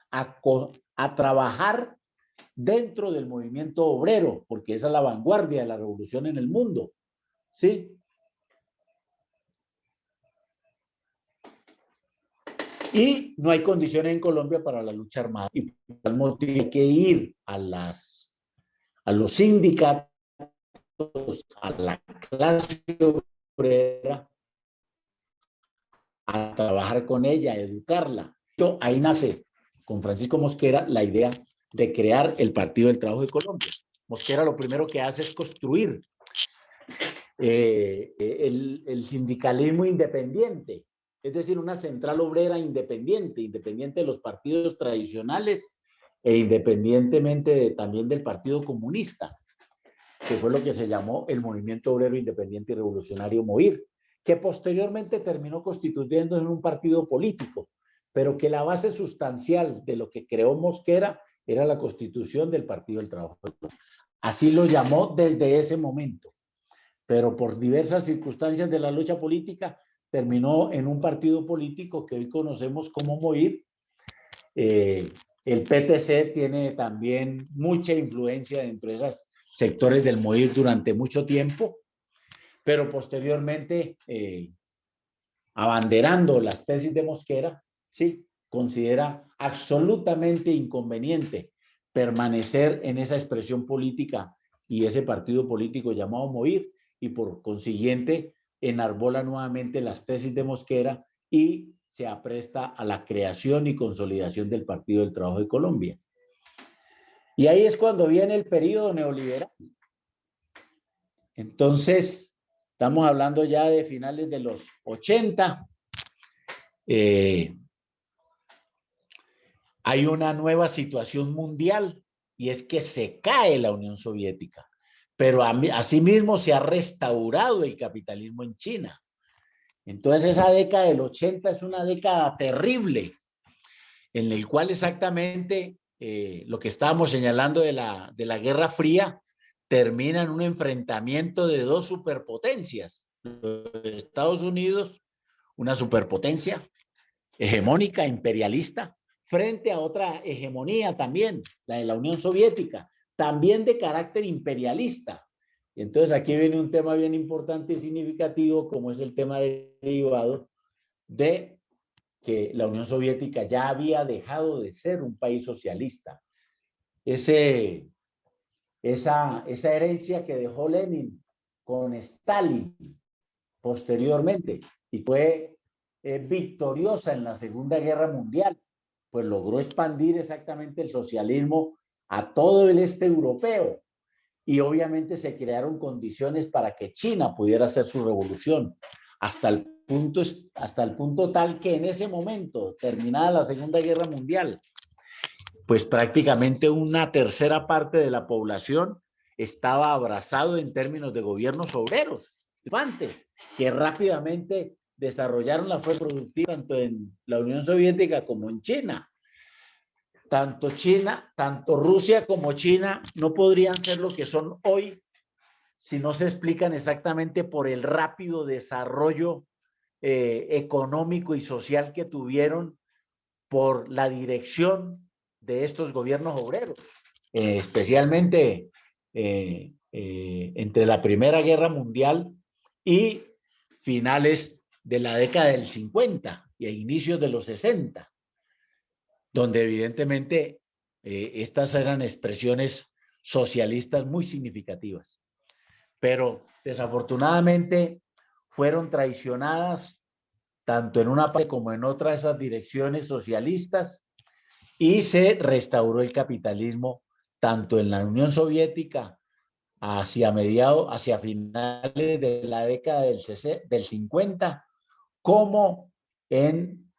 a trabajar dentro del movimiento obrero, porque esa es la vanguardia de la revolución en el mundo, ¿sí? Y no hay condiciones en Colombia para la lucha armada. Y por tal motivo hay que ir a los sindicatos, a la clase obrera, a trabajar con ella, a educarla. Ahí nace con Francisco Mosquera la idea de crear el Partido del Trabajo de Colombia. Mosquera lo primero que hace es construir el sindicalismo independiente, es decir, una central obrera independiente, independiente de los partidos tradicionales e independientemente también del Partido Comunista, que fue lo que se llamó el Movimiento Obrero Independiente y Revolucionario MOIR, que posteriormente terminó constituyendo en un partido político, pero que la base sustancial de lo que creó Mosquera era la constitución del Partido del Trabajo. Así lo llamó desde ese momento, pero por diversas circunstancias de la lucha política terminó en un partido político que hoy conocemos como MOIR. El PTC tiene también mucha influencia dentro de esos sectores del MOIR durante mucho tiempo, pero posteriormente, abanderando las tesis de Mosquera, sí, considera absolutamente inconveniente permanecer en esa expresión política y ese partido político llamado MOIR, y por consiguiente enarbola nuevamente las tesis de Mosquera y se apresta a la creación y consolidación del Partido del Trabajo de Colombia. Y ahí es cuando viene el periodo neoliberal. Entonces, estamos hablando ya de finales de los 80. Hay una nueva situación mundial y es que se cae la Unión Soviética, pero asimismo se ha restaurado el capitalismo en China. Entonces esa década del 80 es una década terrible, en el cual exactamente lo que estábamos señalando de la Guerra Fría termina en un enfrentamiento de dos superpotencias. Los Estados Unidos, una superpotencia hegemónica, imperialista, frente a otra hegemonía también, la de la Unión Soviética, también de carácter imperialista. Y entonces aquí viene un tema bien importante y significativo, como es el tema derivado de que la Unión Soviética ya había dejado de ser un país socialista. Esa herencia que dejó Lenin con Stalin posteriormente y fue victoriosa en la Segunda Guerra Mundial, pues logró expandir exactamente el socialismo a todo el este europeo y obviamente se crearon condiciones para que China pudiera hacer su revolución hasta el punto tal que en ese momento, terminada la Segunda Guerra Mundial, pues prácticamente una tercera parte de la población estaba abrazado en términos de gobiernos obreros, que rápidamente desarrollaron la fuerza productiva tanto en la Unión Soviética como en China. Tanto Rusia como China no podrían ser lo que son hoy si no se explican exactamente por el rápido desarrollo económico y social que tuvieron por la dirección de estos gobiernos obreros, especialmente entre la Primera Guerra Mundial y finales de la década del 50 y a inicios de los 60, donde evidentemente estas eran expresiones socialistas muy significativas. Pero desafortunadamente fueron traicionadas tanto en una parte como en otra de esas direcciones socialistas y se restauró el capitalismo tanto en la Unión Soviética hacia finales de la década del 50, como en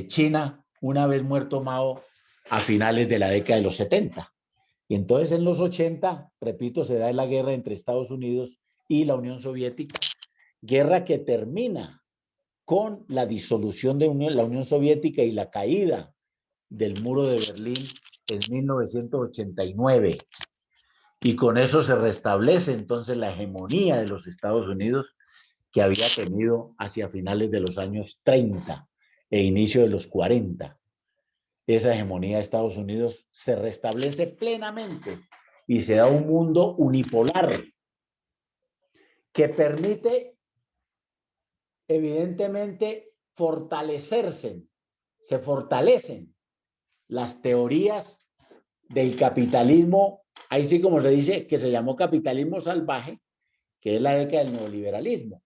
China, una vez muerto Mao, a finales de la década de los 70. Y entonces en los 80, repito, se da la guerra entre Estados Unidos y la Unión Soviética, guerra que termina con la disolución de la Unión Soviética y la caída del muro de Berlín en 1989. Y con eso se restablece entonces la hegemonía de los Estados Unidos que había tenido hacia finales de los años 30 e inicio de los 40. Esa hegemonía de Estados Unidos se restablece plenamente y se da un mundo unipolar que permite evidentemente se fortalecen las teorías del capitalismo, ahí sí como se dice, que se llamó capitalismo salvaje, que es la década del neoliberalismo.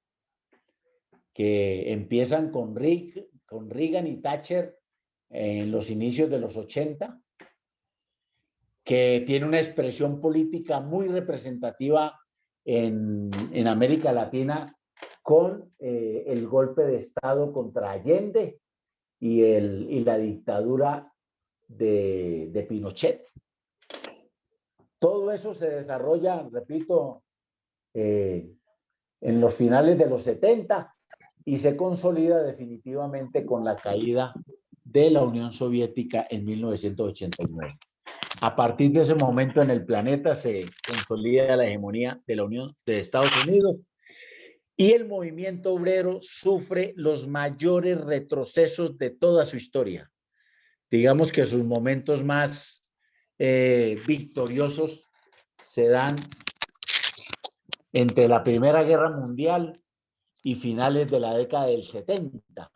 que empiezan con Reagan y Thatcher en los inicios de los 80, que tiene una expresión política muy representativa en América Latina con el golpe de Estado contra Allende y la dictadura de Pinochet. Todo eso se desarrolla, repito, en los finales de los 70 y se consolida definitivamente con la caída de la Unión Soviética en 1989. A partir de ese momento en el planeta se consolida la hegemonía de la Unión de Estados Unidos y el movimiento obrero sufre los mayores retrocesos de toda su historia. Digamos que sus momentos más victoriosos se dan entre la Primera Guerra Mundial y finales de la década del 70,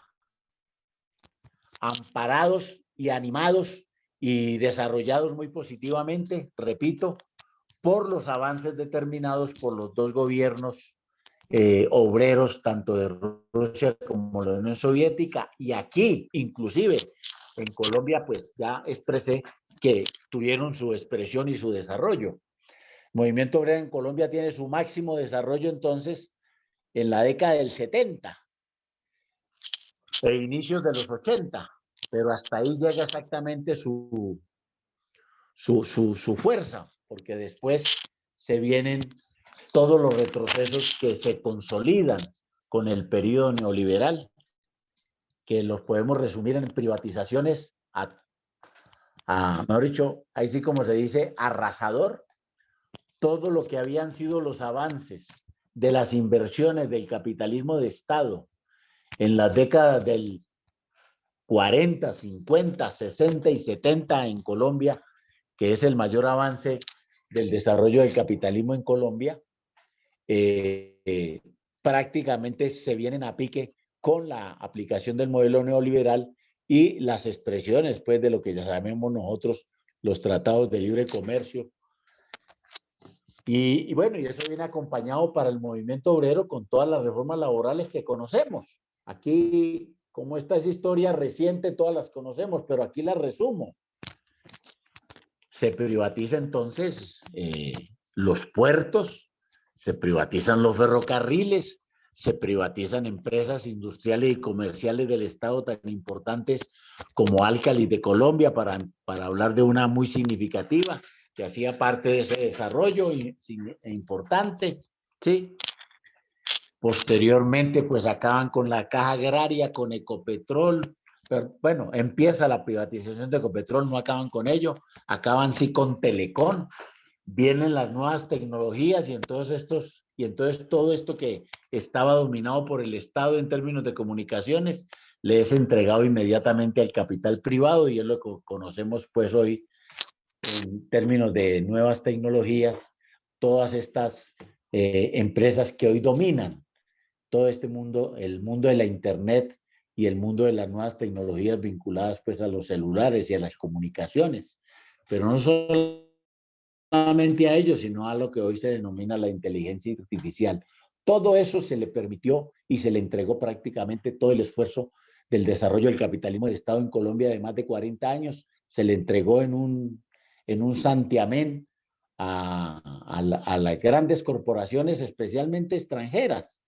amparados y animados y desarrollados muy positivamente, repito, por los avances determinados por los dos gobiernos obreros, tanto de Rusia como de la Unión Soviética, y aquí, inclusive, en Colombia, pues ya expresé que tuvieron su expresión y su desarrollo. El movimiento obrero en Colombia tiene su máximo desarrollo entonces en la década del 70 e inicios de los 80, pero hasta ahí llega exactamente su fuerza, porque después se vienen todos los retrocesos que se consolidan con el periodo neoliberal, que los podemos resumir en privatizaciones mejor dicho, ahí sí como se dice, arrasador. Todo lo que habían sido los avances de las inversiones del capitalismo de Estado en las décadas del 40, 50, 60 y 70 en Colombia, que es el mayor avance del desarrollo del capitalismo en Colombia, prácticamente se vienen a pique con la aplicación del modelo neoliberal y las expresiones, pues, de lo que ya sabemos nosotros, los tratados de libre comercio. Y bueno, y eso viene acompañado para el movimiento obrero con todas las reformas laborales que conocemos. Aquí, como esta es historia reciente, todas las conocemos, pero aquí las resumo. Se privatiza entonces los puertos, se privatizan los ferrocarriles, se privatizan empresas industriales y comerciales del Estado tan importantes como Álcalis de Colombia, para hablar de una muy significativa, que hacía parte de ese desarrollo importante, ¿sí? Posteriormente, pues acaban con la Caja Agraria, con Ecopetrol, pero bueno, empieza la privatización de Ecopetrol, no acaban con ello, acaban sí con Telecom, vienen las nuevas tecnologías y entonces todo esto que estaba dominado por el Estado en términos de comunicaciones, le es entregado inmediatamente al capital privado y es lo que conocemos pues hoy en términos de nuevas tecnologías, todas estas empresas que hoy dominan todo este mundo, el mundo de la Internet y el mundo de las nuevas tecnologías vinculadas pues a los celulares y a las comunicaciones, pero no solamente a ellos, sino a lo que hoy se denomina la inteligencia artificial. Todo eso se le permitió y se le entregó prácticamente todo el esfuerzo del desarrollo del capitalismo de Estado en Colombia de más de 40 años, se le entregó en un santiamén a las grandes corporaciones, especialmente extranjeras.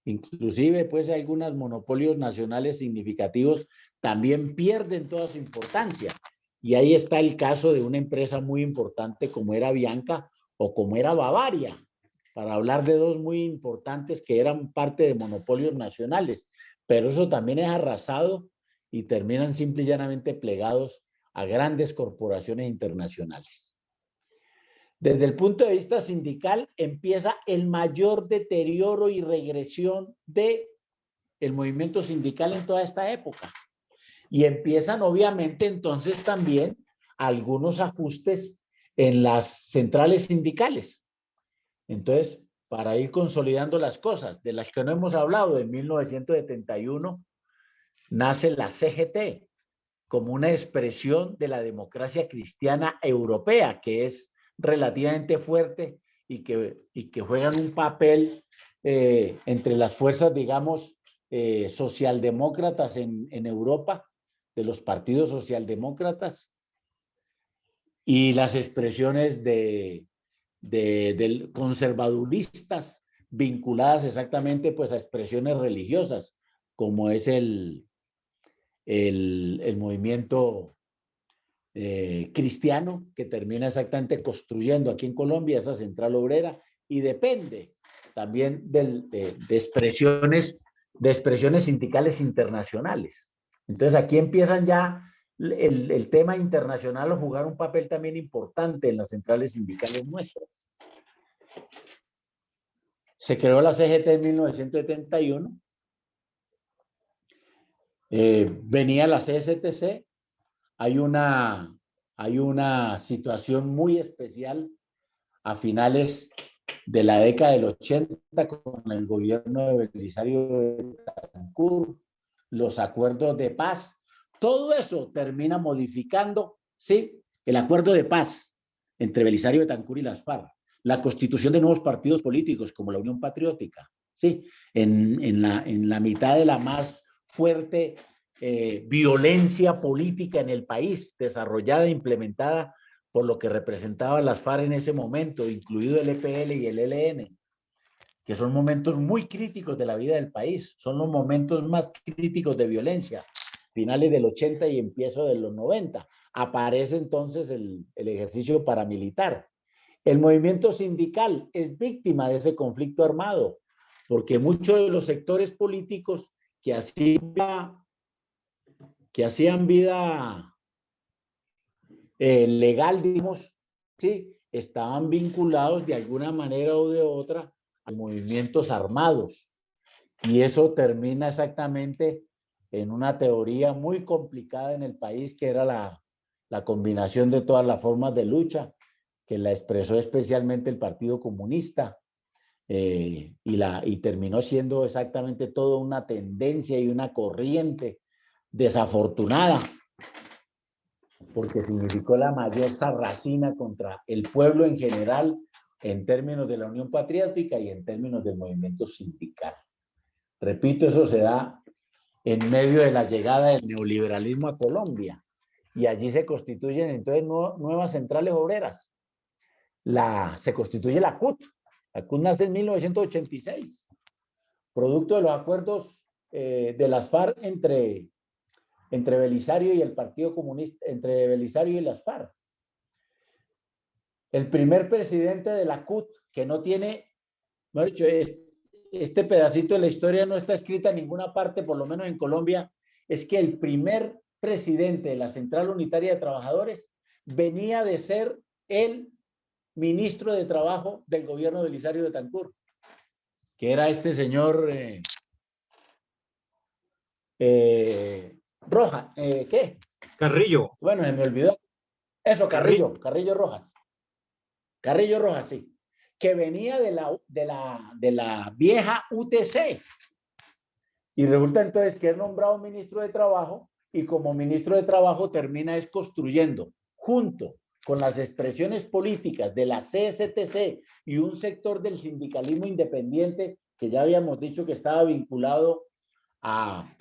Inclusive, pues, algunos monopolios nacionales significativos también pierden toda su importancia. Y ahí está el caso de una empresa muy importante como era Bianca o como era Bavaria, para hablar de dos muy importantes que eran parte de monopolios nacionales. Pero eso también es arrasado y terminan simple y llanamente plegados a grandes corporaciones internacionales. Desde el punto de vista sindical, empieza el mayor deterioro y regresión del movimiento sindical en toda esta época. Y empiezan, obviamente, entonces también algunos ajustes en las centrales sindicales. Entonces, para ir consolidando las cosas, de las que no hemos hablado, en 1971 nace la CGT como una expresión de la democracia cristiana europea, que es relativamente fuerte y que juegan un papel entre las fuerzas, digamos, socialdemócratas en Europa, de los partidos socialdemócratas, y las expresiones de conservaduristas vinculadas exactamente pues a expresiones religiosas, como es el movimiento cristiano, que termina exactamente construyendo aquí en Colombia esa central obrera, y depende también de expresiones sindicales internacionales. Entonces aquí empiezan ya el tema internacional a jugar un papel también importante en las centrales sindicales nuestras. Se creó la CGT en 1971. Venía la CSTC. Hay una situación muy especial a finales de la década del 80 con el gobierno de Belisario Betancur, los acuerdos de paz. Todo eso termina modificando, ¿sí?, el acuerdo de paz entre Belisario Betancur y las FARC, la constitución de nuevos partidos políticos como la Unión Patriótica, ¿sí?, en la mitad de la más fuerte violencia política en el país, desarrollada e implementada por lo que representaban las FARC en ese momento, incluido el EPL y el ELN, que son momentos muy críticos de la vida del país, son los momentos más críticos de violencia, finales del 80 y empiezo de los 90. Aparece entonces el ejercicio paramilitar. El movimiento sindical es víctima de ese conflicto armado, porque muchos de los sectores políticos que hacían vida legal, digamos, ¿sí?, estaban vinculados de alguna manera o de otra a movimientos armados. Y eso termina exactamente en una teoría muy complicada en el país, que era la combinación de todas las formas de lucha, que la expresó especialmente el Partido Comunista, y terminó siendo exactamente toda una tendencia y una corriente desafortunada, porque significó la mayor sarracina contra el pueblo en general, en términos de la Unión Patriótica y en términos del movimiento sindical. Repito, eso se da en medio de la llegada del neoliberalismo a Colombia, y allí se constituyen entonces nuevas centrales obreras. Se constituye la CUT. La CUT nace en 1986, producto de los acuerdos de las FARC entre Belisario y el Partido Comunista, entre Belisario y las FARC. El primer presidente de la CUT, que no tiene, mejor dicho, este pedacito de la historia no está escrita en ninguna parte, por lo menos en Colombia, es que el primer presidente de la Central Unitaria de Trabajadores venía de ser el ministro de Trabajo del gobierno de Belisario Betancur, que era este señor Rojas, ¿qué? Carrillo. Bueno, se me olvidó. Eso, Carrillo Rojas. Carrillo Rojas, sí. Que venía de la vieja UTC. Y resulta entonces que es nombrado ministro de Trabajo, y como ministro de Trabajo termina construyendo, junto con las expresiones políticas de la CSTC y un sector del sindicalismo independiente que ya habíamos dicho que estaba vinculado a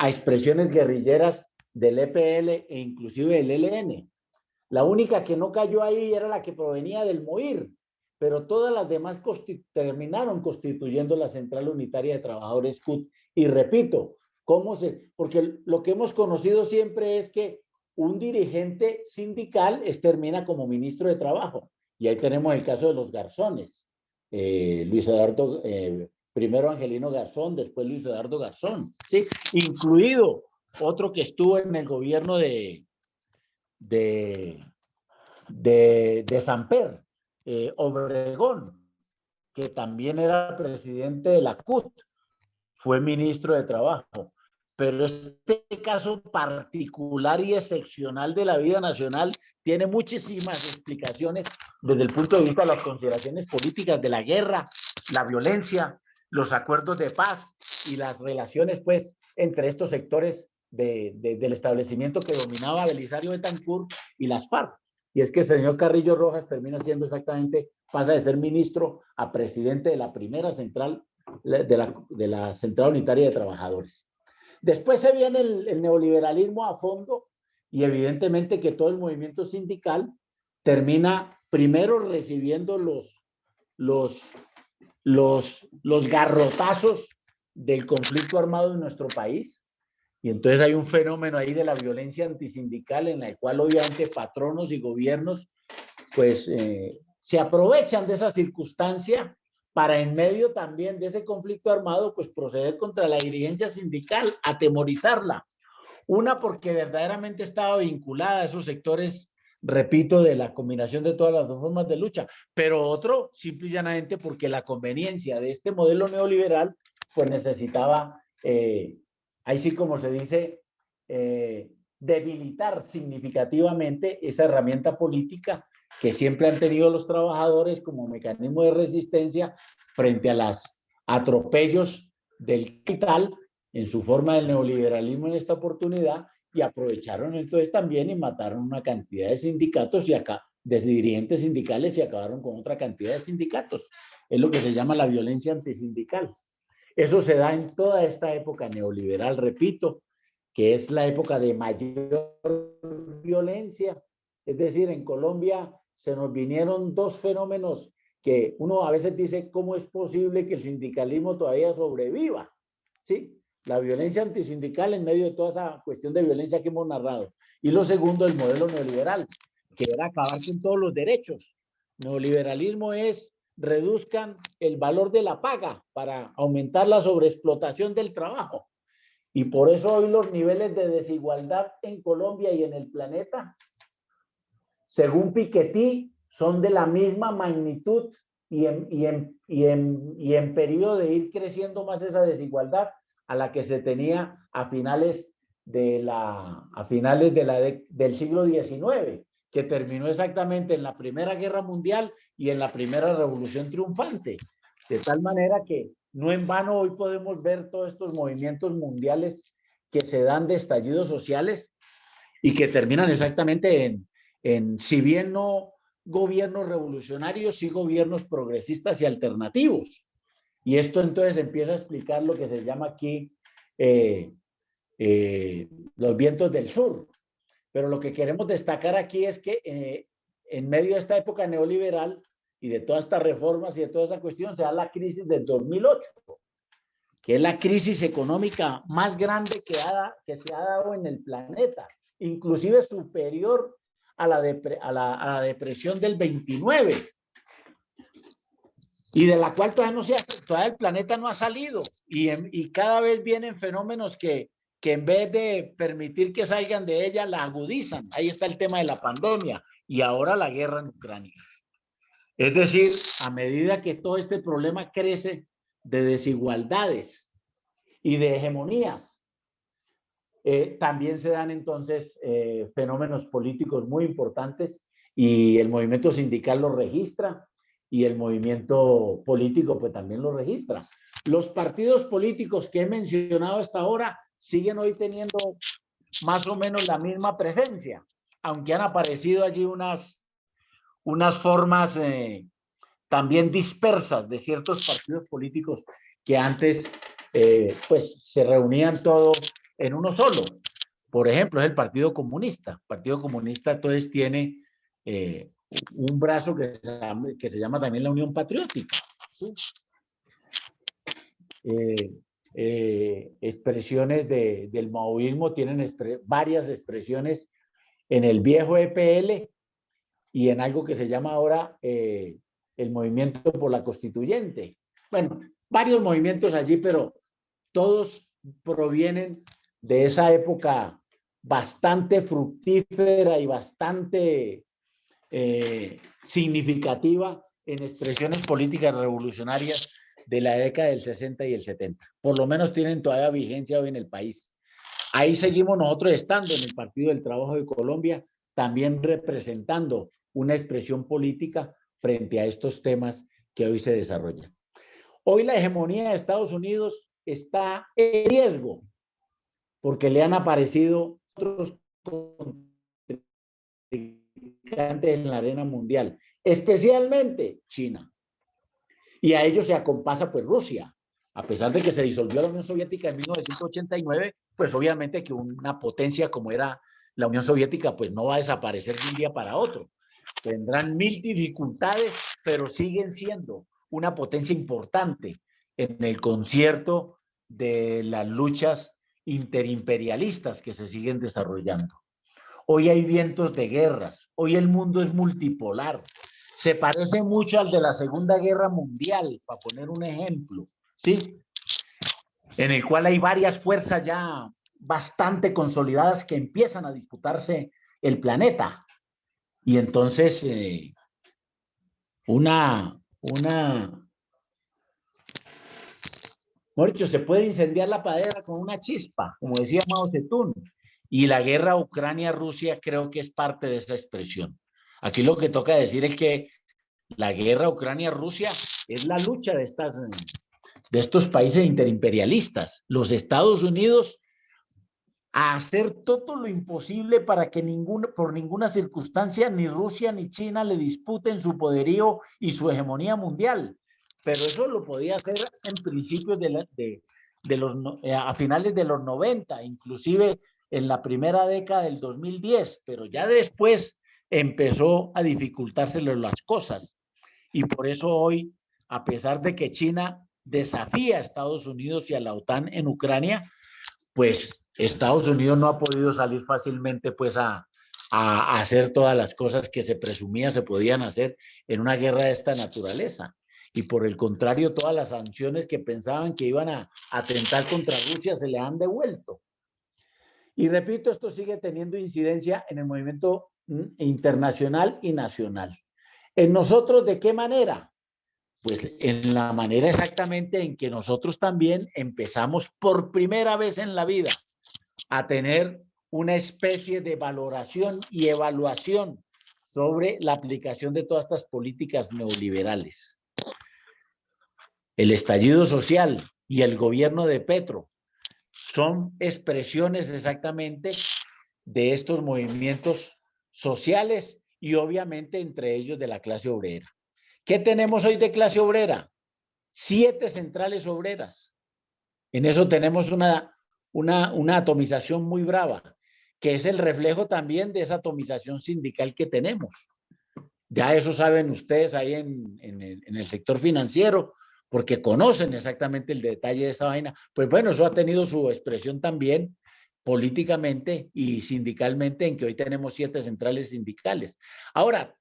expresiones guerrilleras del EPL e inclusive del ELN. La única que no cayó ahí era la que provenía del MOIR, pero todas las demás terminaron constituyendo la Central Unitaria de Trabajadores CUT. Y repito, porque lo que hemos conocido siempre es que un dirigente sindical termina como ministro de Trabajo. Y ahí tenemos el caso de los Garzones. Luis Eduardo, primero Angelino Garzón, después Luis Eduardo Garzón, ¿sí? Incluido otro que estuvo en el gobierno de Samper, Obregón, que también era presidente de la CUT, fue ministro de Trabajo. Pero este caso particular y excepcional de la vida nacional tiene muchísimas explicaciones desde el punto de vista de las consideraciones políticas de la guerra, la violencia, los acuerdos de paz y las relaciones, pues, entre estos sectores del establecimiento que dominaba Belisario Betancur y las FARC. Y es que el señor Carrillo Rojas termina siendo pasa de ser ministro a presidente de la primera central de la Central Unitaria de Trabajadores. Después se viene el neoliberalismo a fondo y evidentemente que todo el movimiento sindical termina primero recibiendo los garrotazos del conflicto armado en nuestro país. Y entonces hay un fenómeno ahí de la violencia antisindical en la cual obviamente patronos y gobiernos pues se aprovechan de esa circunstancia para en medio también de ese conflicto armado pues proceder contra la dirigencia sindical, atemorizarla. Una porque verdaderamente estaba vinculada a esos sectores, repito, de la combinación de todas las dos formas de lucha, pero otro simple y llanamente porque la conveniencia de este modelo neoliberal pues necesitaba, ahí sí como se dice, debilitar significativamente esa herramienta política que siempre han tenido los trabajadores como mecanismo de resistencia frente a los atropellos del capital en su forma del neoliberalismo en esta oportunidad, y aprovecharon entonces también y mataron una cantidad de sindicatos y acá de dirigentes sindicales y acabaron con otra cantidad de sindicatos. Es lo que se llama la violencia antisindical. Eso se da en toda esta época neoliberal, repito, que es la época de mayor violencia. Es decir, en Colombia se nos vinieron dos fenómenos que uno a veces dice, ¿cómo es posible que el sindicalismo todavía sobreviva? ¿Sí? La violencia antisindical en medio de toda esa cuestión de violencia que hemos narrado. Y lo segundo, el modelo neoliberal, que era acabar con todos los derechos. Neoliberalismo es reduzcan el valor de la paga para aumentar la sobreexplotación del trabajo. Y por eso hoy los niveles de desigualdad en Colombia y en el planeta, según Piketty, son de la misma magnitud y en periodo de ir creciendo más esa desigualdad a la que se tenía a finales del siglo XIX, que terminó exactamente en la Primera Guerra Mundial y en la Primera Revolución Triunfante. De tal manera que no en vano hoy podemos ver todos estos movimientos mundiales que se dan de estallidos sociales y que terminan exactamente si bien no gobiernos revolucionarios, sí gobiernos progresistas y alternativos. Y esto entonces empieza a explicar lo que se llama aquí los vientos del sur. Pero lo que queremos destacar aquí es que en medio de esta época neoliberal y de todas estas reformas y de toda esa cuestión se da la crisis del 2008, que es la crisis económica más grande que se ha dado en el planeta, inclusive superior a la depresión del 29, y de la cual todavía el planeta no ha salido, y cada vez vienen fenómenos que en vez de permitir que salgan de ella, la agudizan. Ahí está el tema de la pandemia, y ahora la guerra en Ucrania. Es decir, a medida que todo este problema crece de desigualdades y de hegemonías, también se dan entonces fenómenos políticos muy importantes, y el movimiento sindical lo registra y el movimiento político pues también lo registra. Los partidos políticos que he mencionado hasta ahora siguen hoy teniendo más o menos la misma presencia, aunque han aparecido allí unas formas también dispersas de ciertos partidos políticos que antes pues se reunían todos en uno solo. Por ejemplo, es el Partido Comunista. El Partido Comunista entonces tiene un brazo que se llama también la Unión Patriótica, ¿sí? Expresiones del maoísmo tienen varias expresiones en el viejo EPL y en algo que se llama ahora el Movimiento por la Constituyente. Bueno, varios movimientos allí, pero todos provienen de esa época bastante fructífera y bastante significativa en expresiones políticas revolucionarias de la década del 60 y el 70. Por lo menos tienen todavía vigencia hoy en el país. Ahí seguimos nosotros estando en el Partido del Trabajo de Colombia, también representando una expresión política frente a estos temas que hoy se desarrollan. Hoy la hegemonía de Estados Unidos está en riesgo porque le han aparecido otros contrincantes en la arena mundial, especialmente China. Y a ellos se acompasa pues Rusia. A pesar de que se disolvió la Unión Soviética en 1989, pues obviamente que una potencia como era la Unión Soviética, pues no va a desaparecer de un día para otro. Tendrán mil dificultades, pero siguen siendo una potencia importante en el concierto de las luchas interimperialistas que se siguen desarrollando. Hoy hay vientos de guerras, hoy el mundo es multipolar, se parece mucho al de la Segunda Guerra Mundial, para poner un ejemplo, ¿sí? En el cual hay varias fuerzas ya bastante consolidadas que empiezan a disputarse el planeta. Y entonces, Morcho, se puede incendiar la pradera con una chispa, como decía Mao Zedong. Y la guerra Ucrania-Rusia creo que es parte de esa expresión. Aquí lo que toca decir es que la guerra Ucrania-Rusia es la lucha de estos países interimperialistas. Los Estados Unidos a hacer todo lo imposible para que por ninguna circunstancia ni Rusia ni China le disputen su poderío y su hegemonía mundial. Pero eso lo podía hacer en principios a finales de los 90, inclusive en la primera década del 2010, pero ya después empezó a dificultárselo las cosas. Y por eso hoy, a pesar de que China desafía a Estados Unidos y a la OTAN en Ucrania, pues Estados Unidos no ha podido salir fácilmente pues a hacer todas las cosas que se presumía se podían hacer en una guerra de esta naturaleza. Y por el contrario, todas las sanciones que pensaban que iban a atentar contra Rusia se le han devuelto. Y repito, esto sigue teniendo incidencia en el movimiento internacional y nacional. ¿En nosotros de qué manera? Pues en la manera exactamente en que nosotros también empezamos por primera vez en la vida a tener una especie de valoración y evaluación sobre la aplicación de todas estas políticas neoliberales. El estallido social y el gobierno de Petro son expresiones exactamente de estos movimientos sociales y obviamente entre ellos de la clase obrera. ¿Qué tenemos hoy de clase obrera? 7 centrales obreras. En eso tenemos una atomización muy brava, que es el reflejo también de esa atomización sindical que tenemos. Ya eso saben ustedes ahí en el sector financiero, porque conocen exactamente el detalle de esa vaina. Pues bueno, eso ha tenido su expresión también políticamente y sindicalmente en que hoy tenemos 7 centrales sindicales. Ahora,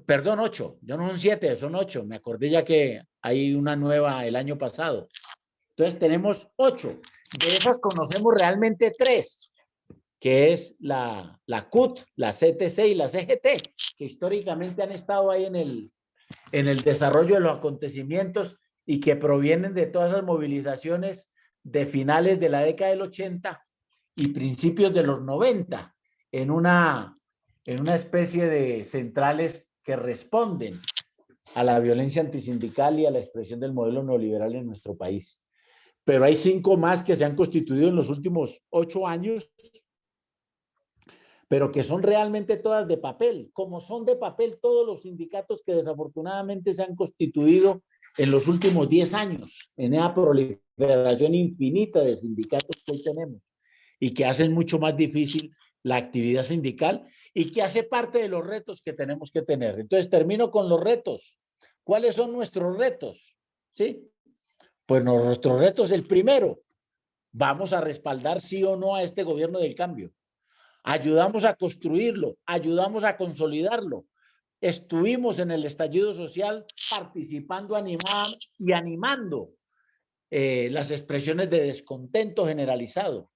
perdón, 8, ya no son 7, son 8. Me acordé ya que hay una nueva el año pasado. Entonces tenemos 8. De esas conocemos realmente 3, que es la CUT, la CTC y la CGT, que históricamente han estado ahí en el desarrollo de los acontecimientos y que provienen de todas esas movilizaciones de finales de la década del 80 y principios de los 90, en una especie de centrales que responden a la violencia antisindical y a la expresión del modelo neoliberal en nuestro país. Pero hay 5 más que se han constituido en los últimos 8 años, pero que son realmente todas de papel, como son de papel todos los sindicatos que desafortunadamente se han constituido en los últimos 10 años, en esa proliferación infinita de sindicatos que hoy tenemos y que hacen mucho más difícil la actividad sindical y que hace parte de los retos que tenemos que tener. Entonces termino con los retos. ¿Cuáles son nuestros retos? ¿Sí? Pues nuestro reto es el primero. Vamos a respaldar sí o no a este gobierno del cambio. Ayudamos a construirlo, ayudamos a consolidarlo. Estuvimos en el estallido social participando y animando las expresiones de descontento generalizado.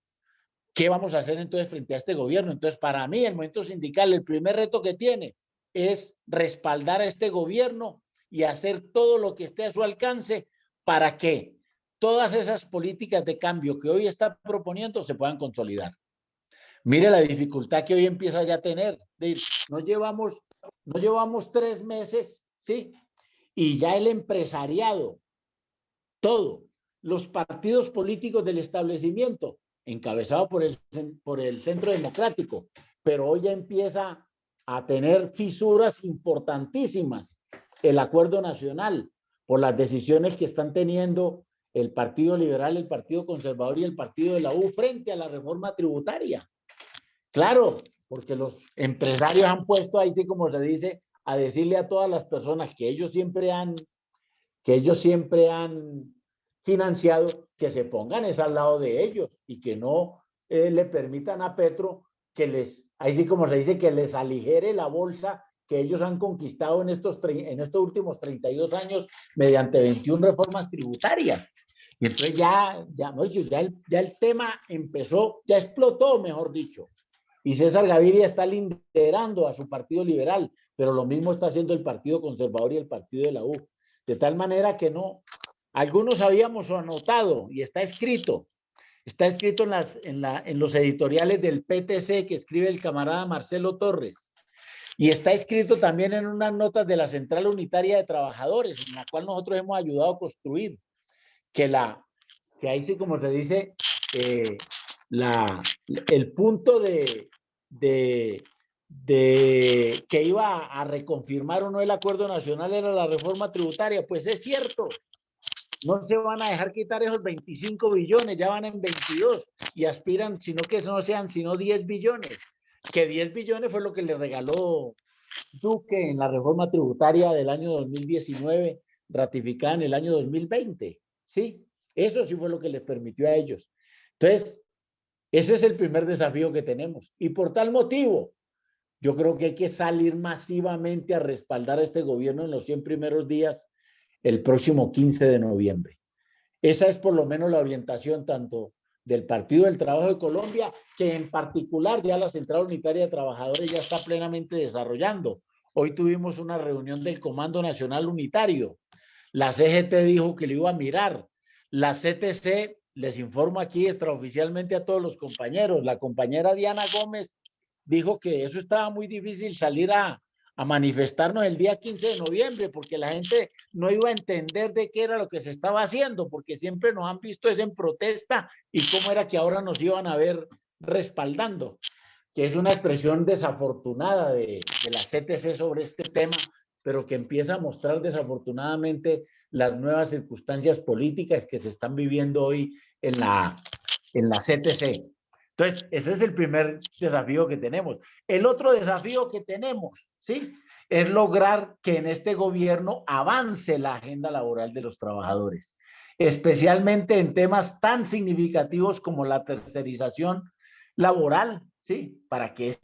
¿Qué vamos a hacer entonces frente a este gobierno? Entonces, para mí, el movimiento sindical, el primer reto que tiene es respaldar a este gobierno y hacer todo lo que esté a su alcance para que todas esas políticas de cambio que hoy está proponiendo se puedan consolidar. Mire la dificultad que hoy empieza ya a tener. No llevamos 3 meses, ¿sí? Y ya el empresariado, todo, los partidos políticos del establecimiento, encabezado por el Centro Democrático, pero hoy ya empieza a tener fisuras importantísimas el acuerdo nacional por las decisiones que están teniendo el Partido Liberal, el Partido Conservador y el Partido de la U frente a la reforma tributaria. Claro, porque los empresarios han puesto ahí, sí como se dice, a decirle a todas las personas que ellos siempre han financiado, que se pongan es al lado de ellos y que no le permitan a Petro que les, ahí sí como se dice, que les aligere la bolsa que ellos han conquistado en estos últimos 32 años mediante 21 reformas tributarias. Y entonces ya el tema empezó, ya explotó, mejor dicho. Y César Gaviria está liderando a su partido liberal, pero lo mismo está haciendo el Partido Conservador y el Partido de la U. De tal manera que no, algunos habíamos anotado y está escrito en los editoriales del PTC que escribe el camarada Marcelo Torres, y está escrito también en unas notas de la Central Unitaria de Trabajadores, en la cual nosotros hemos ayudado a construir, que ahí sí como se dice, el punto de que iba a reconfirmar o no el acuerdo nacional era la reforma tributaria. Pues es cierto, no se van a dejar quitar esos 25 billones, ya van en 22 y aspiran, sino que no sean sino 10 billones, que 10 billones fue lo que le regaló Duque en la reforma tributaria del año 2019, ratificada en el año 2020, ¿sí? Eso sí fue lo que les permitió a ellos. Entonces, ese es el primer desafío que tenemos. Y por tal motivo, yo creo que hay que salir masivamente a respaldar a este gobierno en los 100 primeros días el próximo 15 de noviembre. Esa es por lo menos la orientación tanto del Partido del Trabajo de Colombia, que en particular ya la Central Unitaria de Trabajadores ya está plenamente desarrollando. Hoy tuvimos una reunión del Comando Nacional Unitario. La CGT dijo que lo iba a mirar. La CTC, les informo aquí extraoficialmente a todos los compañeros, la compañera Diana Gómez dijo que eso estaba muy difícil salir a manifestarnos el día 15 de noviembre, porque la gente no iba a entender de qué era lo que se estaba haciendo, porque siempre nos han visto es en protesta y cómo era que ahora nos iban a ver respaldando, que es una expresión desafortunada de la CTC sobre este tema, pero que empieza a mostrar desafortunadamente las nuevas circunstancias políticas que se están viviendo hoy en la CTC. Entonces, ese es el primer desafío que tenemos. El otro desafío que tenemos, ¿sí?, es lograr que en este gobierno avance la agenda laboral de los trabajadores, especialmente en temas tan significativos como la tercerización laboral, ¿sí?, para que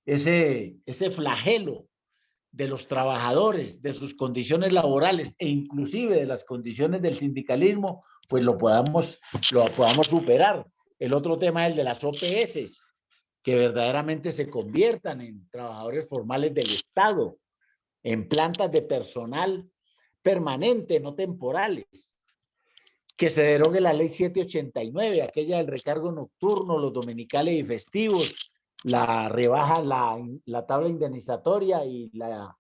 ese flagelo de los trabajadores, de sus condiciones laborales e inclusive de las condiciones del sindicalismo, pues lo podamos superar. El otro tema es el de las OPS, que verdaderamente se conviertan en trabajadores formales del Estado, en plantas de personal permanente, no temporales. Que se derogue la ley 789, aquella del recargo nocturno, los dominicales y festivos, la rebaja, la tabla indemnizatoria y la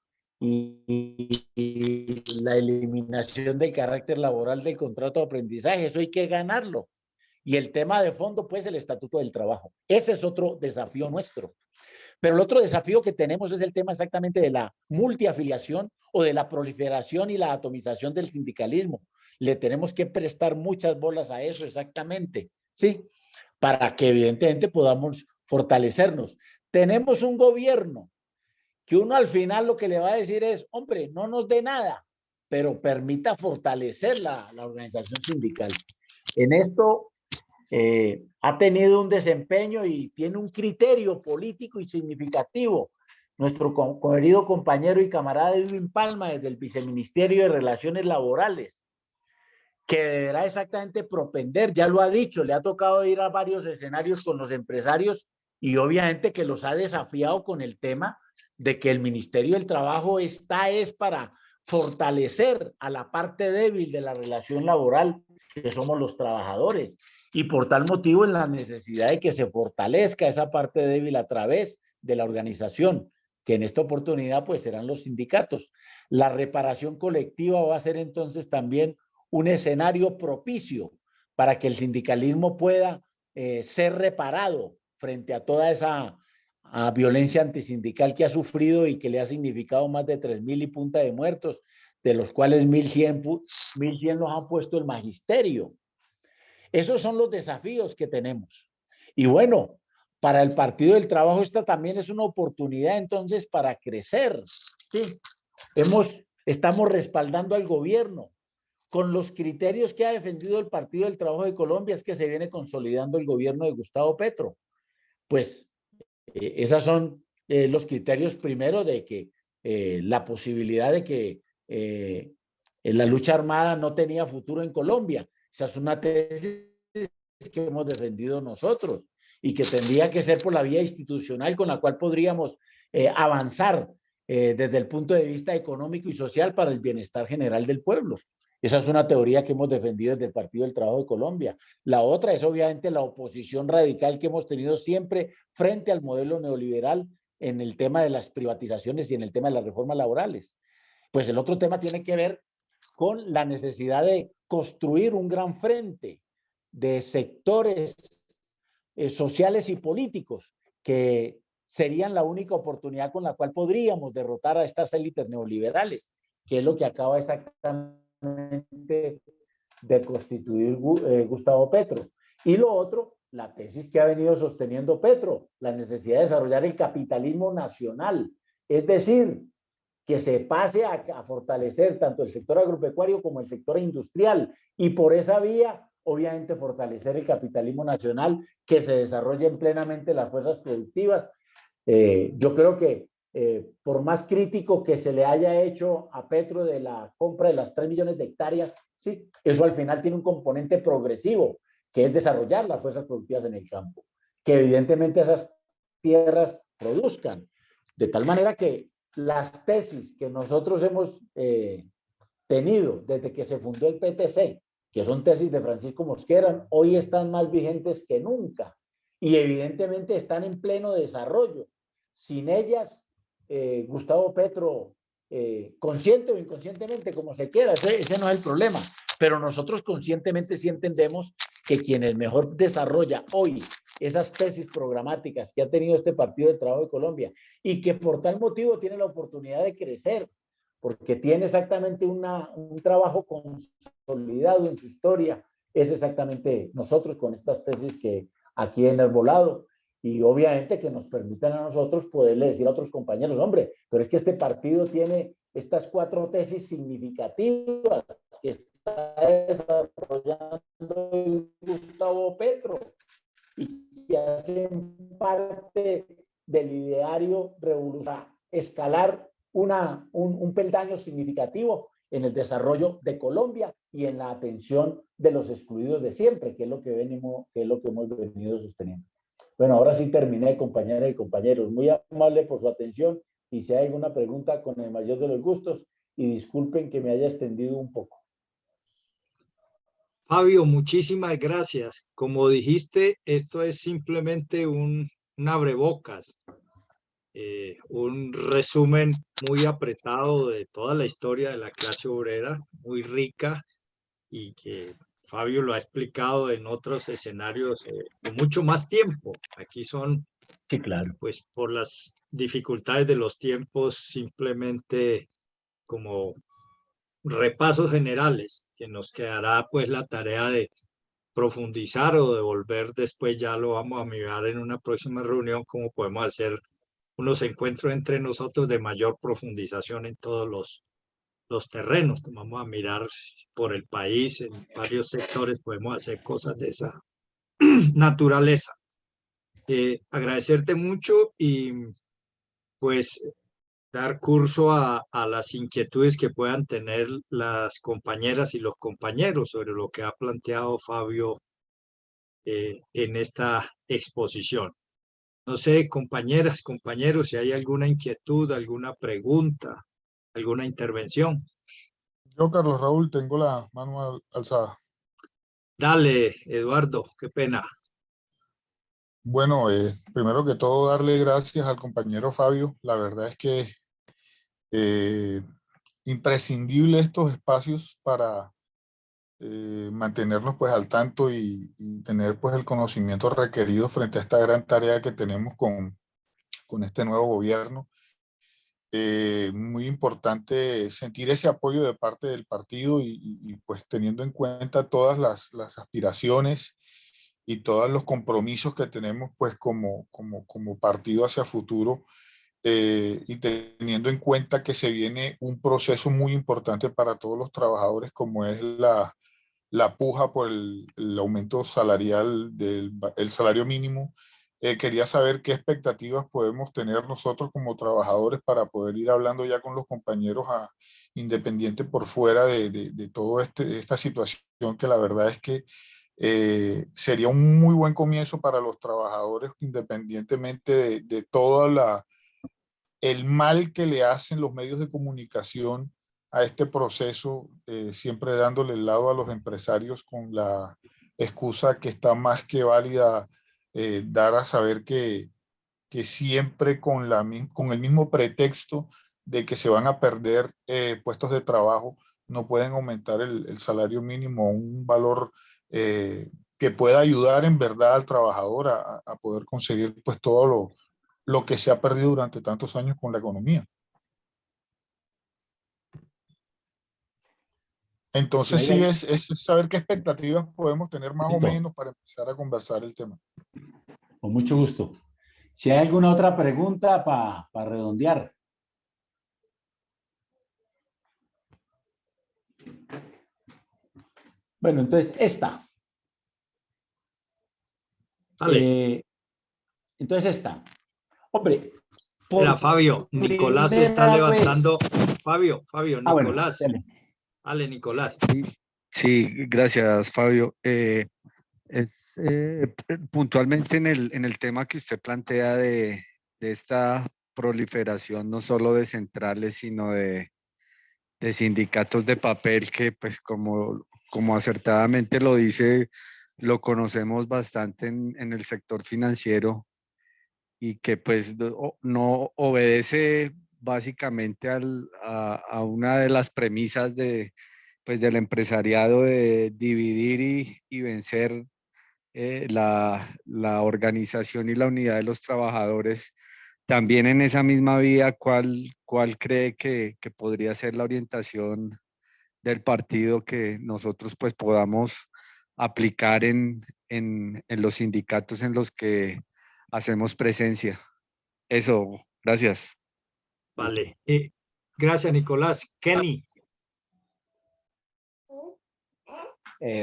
eliminación del carácter laboral del contrato de aprendizaje. Eso hay que ganarlo. Y el tema de fondo, pues el Estatuto del Trabajo. Ese es otro desafío nuestro. Pero el otro desafío que tenemos es el tema exactamente de la multiafiliación o de la proliferación y la atomización del sindicalismo. Le tenemos que prestar muchas bolas a eso exactamente, ¿sí? Para que evidentemente podamos fortalecernos. Tenemos un gobierno que uno al final lo que le va a decir es, hombre, no nos dé nada, pero permita fortalecer la organización sindical. En esto ha tenido un desempeño y tiene un criterio político y significativo. Nuestro querido compañero y camarada Edwin Palma, desde el Viceministerio de Relaciones Laborales, que deberá exactamente propender, ya lo ha dicho, le ha tocado ir a varios escenarios con los empresarios y obviamente que los ha desafiado con el tema de que el Ministerio del Trabajo es para fortalecer a la parte débil de la relación laboral, que somos los trabajadores. Y por tal motivo en la necesidad de que se fortalezca esa parte débil a través de la organización, que en esta oportunidad pues serán los sindicatos. La reparación colectiva va a ser entonces también un escenario propicio para que el sindicalismo pueda ser reparado frente a toda esa violencia antisindical que ha sufrido y que le ha significado más de 3.000 y punta de muertos, de los cuales 1.100 los han puesto el magisterio. Esos son los desafíos que tenemos. Y bueno, para el Partido del Trabajo esta también es una oportunidad entonces para crecer. Sí, estamos respaldando al gobierno con los criterios que ha defendido el Partido del Trabajo de Colombia, es que se viene consolidando el gobierno de Gustavo Petro. Pues esos son los criterios primero de que la posibilidad de que la lucha armada no tenía futuro en Colombia. Esa es una tesis que hemos defendido nosotros y que tendría que ser por la vía institucional con la cual podríamos avanzar desde el punto de vista económico y social para el bienestar general del pueblo. Esa es una teoría que hemos defendido desde el Partido del Trabajo de Colombia. La otra es obviamente la oposición radical que hemos tenido siempre frente al modelo neoliberal en el tema de las privatizaciones y en el tema de las reformas laborales. Pues el otro tema tiene que ver con la necesidad de construir un gran frente de sectores sociales y políticos que serían la única oportunidad con la cual podríamos derrotar a estas élites neoliberales, que es lo que acaba exactamente de constituir Gustavo Petro. Y lo otro, la tesis que ha venido sosteniendo Petro, la necesidad de desarrollar el capitalismo nacional, es decir, que se pase a fortalecer tanto el sector agropecuario como el sector industrial y por esa vía, obviamente, fortalecer el capitalismo nacional, que se desarrollen plenamente las fuerzas productivas. Yo creo que por más crítico que se le haya hecho a Petro de la compra de las 3 millones de hectáreas, sí, eso al final tiene un componente progresivo, que es desarrollar las fuerzas productivas en el campo, que evidentemente esas tierras produzcan, de tal manera que las tesis que nosotros hemos tenido desde que se fundó el PTC, que son tesis de Francisco Mosquera, hoy están más vigentes que nunca y evidentemente están en pleno desarrollo. Sin ellas, Gustavo Petro, consciente o inconscientemente, como se quiera, ese no es el problema, pero nosotros conscientemente sí entendemos que quien mejor desarrolla hoy esas tesis programáticas que ha tenido este Partido del Trabajo de Colombia y que por tal motivo tiene la oportunidad de crecer, porque tiene exactamente un trabajo consolidado en su historia, es exactamente nosotros con estas tesis que aquí he enarbolado y obviamente que nos permitan a nosotros poderle decir a otros compañeros, hombre, pero es que este partido tiene estas 4 tesis significativas que está desarrollando Gustavo Petro y que hacen parte del ideario revolucionario, escalar un peldaño significativo en el desarrollo de Colombia y en la atención de los excluidos de siempre, que es lo que hemos venido sosteniendo. Bueno, ahora sí terminé, compañeras y compañeros. Muy amable por su atención y si hay alguna pregunta, con el mayor de los gustos, y disculpen que me haya extendido un poco. Fabio, muchísimas gracias. Como dijiste, esto es simplemente un abrebocas, un resumen muy apretado de toda la historia de la clase obrera, muy rica, y que Fabio lo ha explicado en otros escenarios de mucho más tiempo. Aquí son, Sí, claro. pues por las dificultades de los tiempos, simplemente como repasos generales, que nos quedará pues la tarea de profundizar o de volver después, ya lo vamos a mirar en una próxima reunión, cómo podemos hacer unos encuentros entre nosotros de mayor profundización en todos los terrenos. Vamos a mirar por el país, en varios sectores podemos hacer cosas de esa naturaleza. Agradecerte mucho y pues dar curso a las inquietudes que puedan tener las compañeras y los compañeros sobre lo que ha planteado Fabio en esta exposición. No sé, compañeras, compañeros, si hay alguna inquietud, alguna pregunta, alguna intervención. Yo, Carlos Raúl, tengo la mano alzada. Dale, Eduardo, qué pena. Bueno, primero que todo, darle gracias al compañero Fabio. La verdad es que imprescindible estos espacios para mantenernos pues al tanto y tener pues el conocimiento requerido frente a esta gran tarea que tenemos con este nuevo gobierno. muy importante sentir ese apoyo de parte del partido pues teniendo en cuenta todas las aspiraciones y todos los compromisos que tenemos pues como partido hacia futuro, y teniendo en cuenta que se viene un proceso muy importante para todos los trabajadores como es la puja por el aumento salarial el salario mínimo. Quería saber qué expectativas podemos tener nosotros como trabajadores para poder ir hablando ya con los compañeros independiente por fuera de todo esta situación, que la verdad es que sería un muy buen comienzo para los trabajadores, independientemente de todo el mal que le hacen los medios de comunicación a este proceso, siempre dándole el lado a los empresarios con la excusa que está más que válida, dar a saber que siempre con el mismo pretexto de que se van a perder puestos de trabajo, no pueden aumentar el salario mínimo a un valor que pueda ayudar en verdad al trabajador a poder conseguir pues todo lo que se ha perdido durante tantos años con la economía. Entonces sí, es saber qué expectativas podemos tener más o menos para empezar a conversar el tema. Con mucho gusto. Si hay alguna otra pregunta para redondear. Bueno, entonces esta. Entonces esta. Hombre, Mira, Fabio, Nicolás está levantando. Fabio, Nicolás. Bueno, dale, Nicolás. Sí, gracias, Fabio. Puntualmente en el tema que usted plantea de esta proliferación no solo de centrales, sino de sindicatos de papel que, pues, como acertadamente lo dice, lo conocemos bastante en el sector financiero y que pues no obedece básicamente a una de las premisas pues, del empresariado de dividir y vencer la organización y la unidad de los trabajadores. También en esa misma vía, ¿cuál cree que podría ser la orientación del partido que nosotros pues podamos aplicar en los sindicatos en los que hacemos presencia? Eso, gracias. Vale. Gracias, Nicolás. Kenny.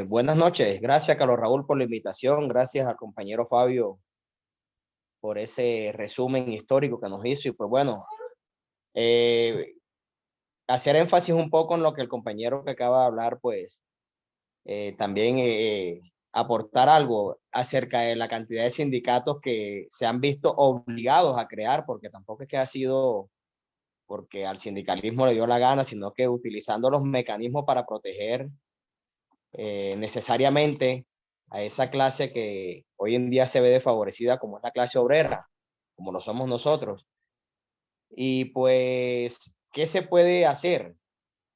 Buenas noches. Gracias, Carlos Raúl, por la invitación. Gracias al compañero Fabio por ese resumen histórico que nos hizo. Y pues bueno, hacer énfasis un poco en lo que el compañero que acaba de hablar, pues también aportar algo acerca de la cantidad de sindicatos que se han visto obligados a crear, porque tampoco es que ha sido porque al sindicalismo le dio la gana, sino que utilizando los mecanismos para proteger necesariamente a esa clase que hoy en día se ve desfavorecida, como es la clase obrera, como lo somos nosotros. Y pues, ¿qué se puede hacer?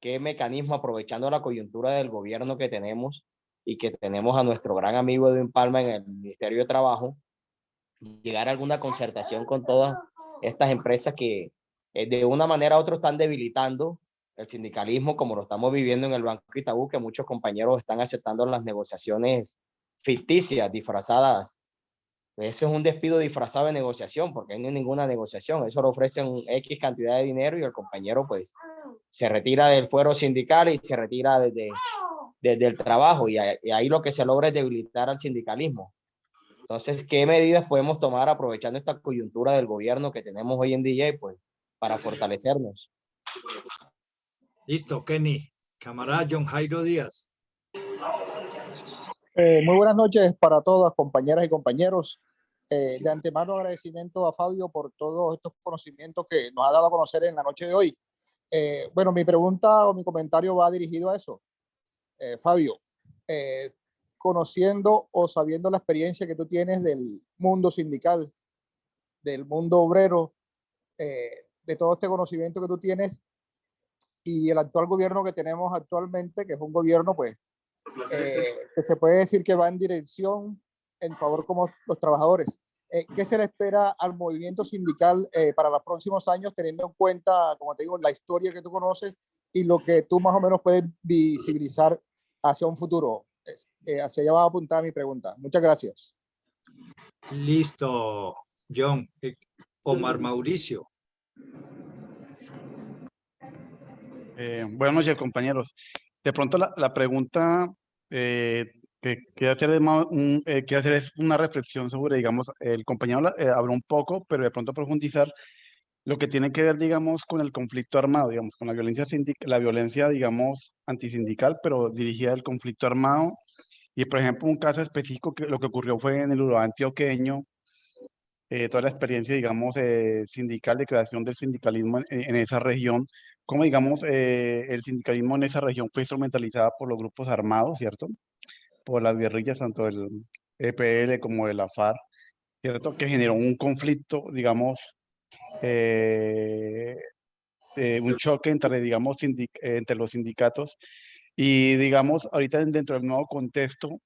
¿Qué mecanismo, aprovechando la coyuntura del gobierno que tenemos y que tenemos a nuestro gran amigo Edwin Palma en el Ministerio de Trabajo, llegar a alguna concertación con todas estas empresas que de una manera u otra están debilitando el sindicalismo, como lo estamos viviendo en el Banco Itaú, que muchos compañeros están aceptando las negociaciones ficticias, disfrazadas? Eso es un despido disfrazado de negociación, porque no hay ninguna negociación. Eso le ofrecen un X cantidad de dinero y el compañero pues se retira del fuero sindical y se retira desde el trabajo, y ahí lo que se logra es debilitar al sindicalismo. Entonces, ¿qué medidas podemos tomar aprovechando esta coyuntura del gobierno que tenemos hoy en día, pues, para fortalecernos? Listo, Kenny. Camarada John Jairo Díaz. Muy buenas noches para todas, compañeras y compañeros. De antemano, agradecimiento a Fabio por todos estos conocimientos que nos ha dado a conocer en la noche de hoy. Bueno, mi pregunta o mi comentario va dirigido a eso. Fabio, conociendo o sabiendo la experiencia que tú tienes del mundo sindical, del mundo obrero, de todo este conocimiento que tú tienes y el actual gobierno que tenemos actualmente, que es un gobierno pues que se puede decir que va en dirección en favor como los trabajadores. ¿qué se le espera al movimiento sindical para los próximos años, teniendo en cuenta, como te digo, la historia que tú conoces y lo que tú más o menos puedes visibilizar hacia un futuro? Hacia allá va apuntada mi pregunta. Muchas gracias. Listo, John. Omar Mauricio. Buenas noches, compañeros. De pronto la pregunta que quiero hacer, quiero hacer es una reflexión sobre, digamos, el compañero habló un poco, pero de pronto profundizar lo que tiene que ver, digamos, con el conflicto armado, digamos, con la violencia, la violencia, digamos, antisindical, pero dirigida al conflicto armado. Y, por ejemplo, un caso específico que lo que ocurrió fue en el Urabá antioqueño, toda la experiencia, digamos, sindical de creación del sindicalismo en esa región, como, digamos, el sindicalismo en esa región fue instrumentalizada por los grupos armados, ¿cierto? Por las guerrillas, tanto del EPL como de la FARC, ¿cierto? Que generó un conflicto, digamos, un choque entre, digamos, entre los sindicatos y, digamos, ahorita dentro del nuevo contexto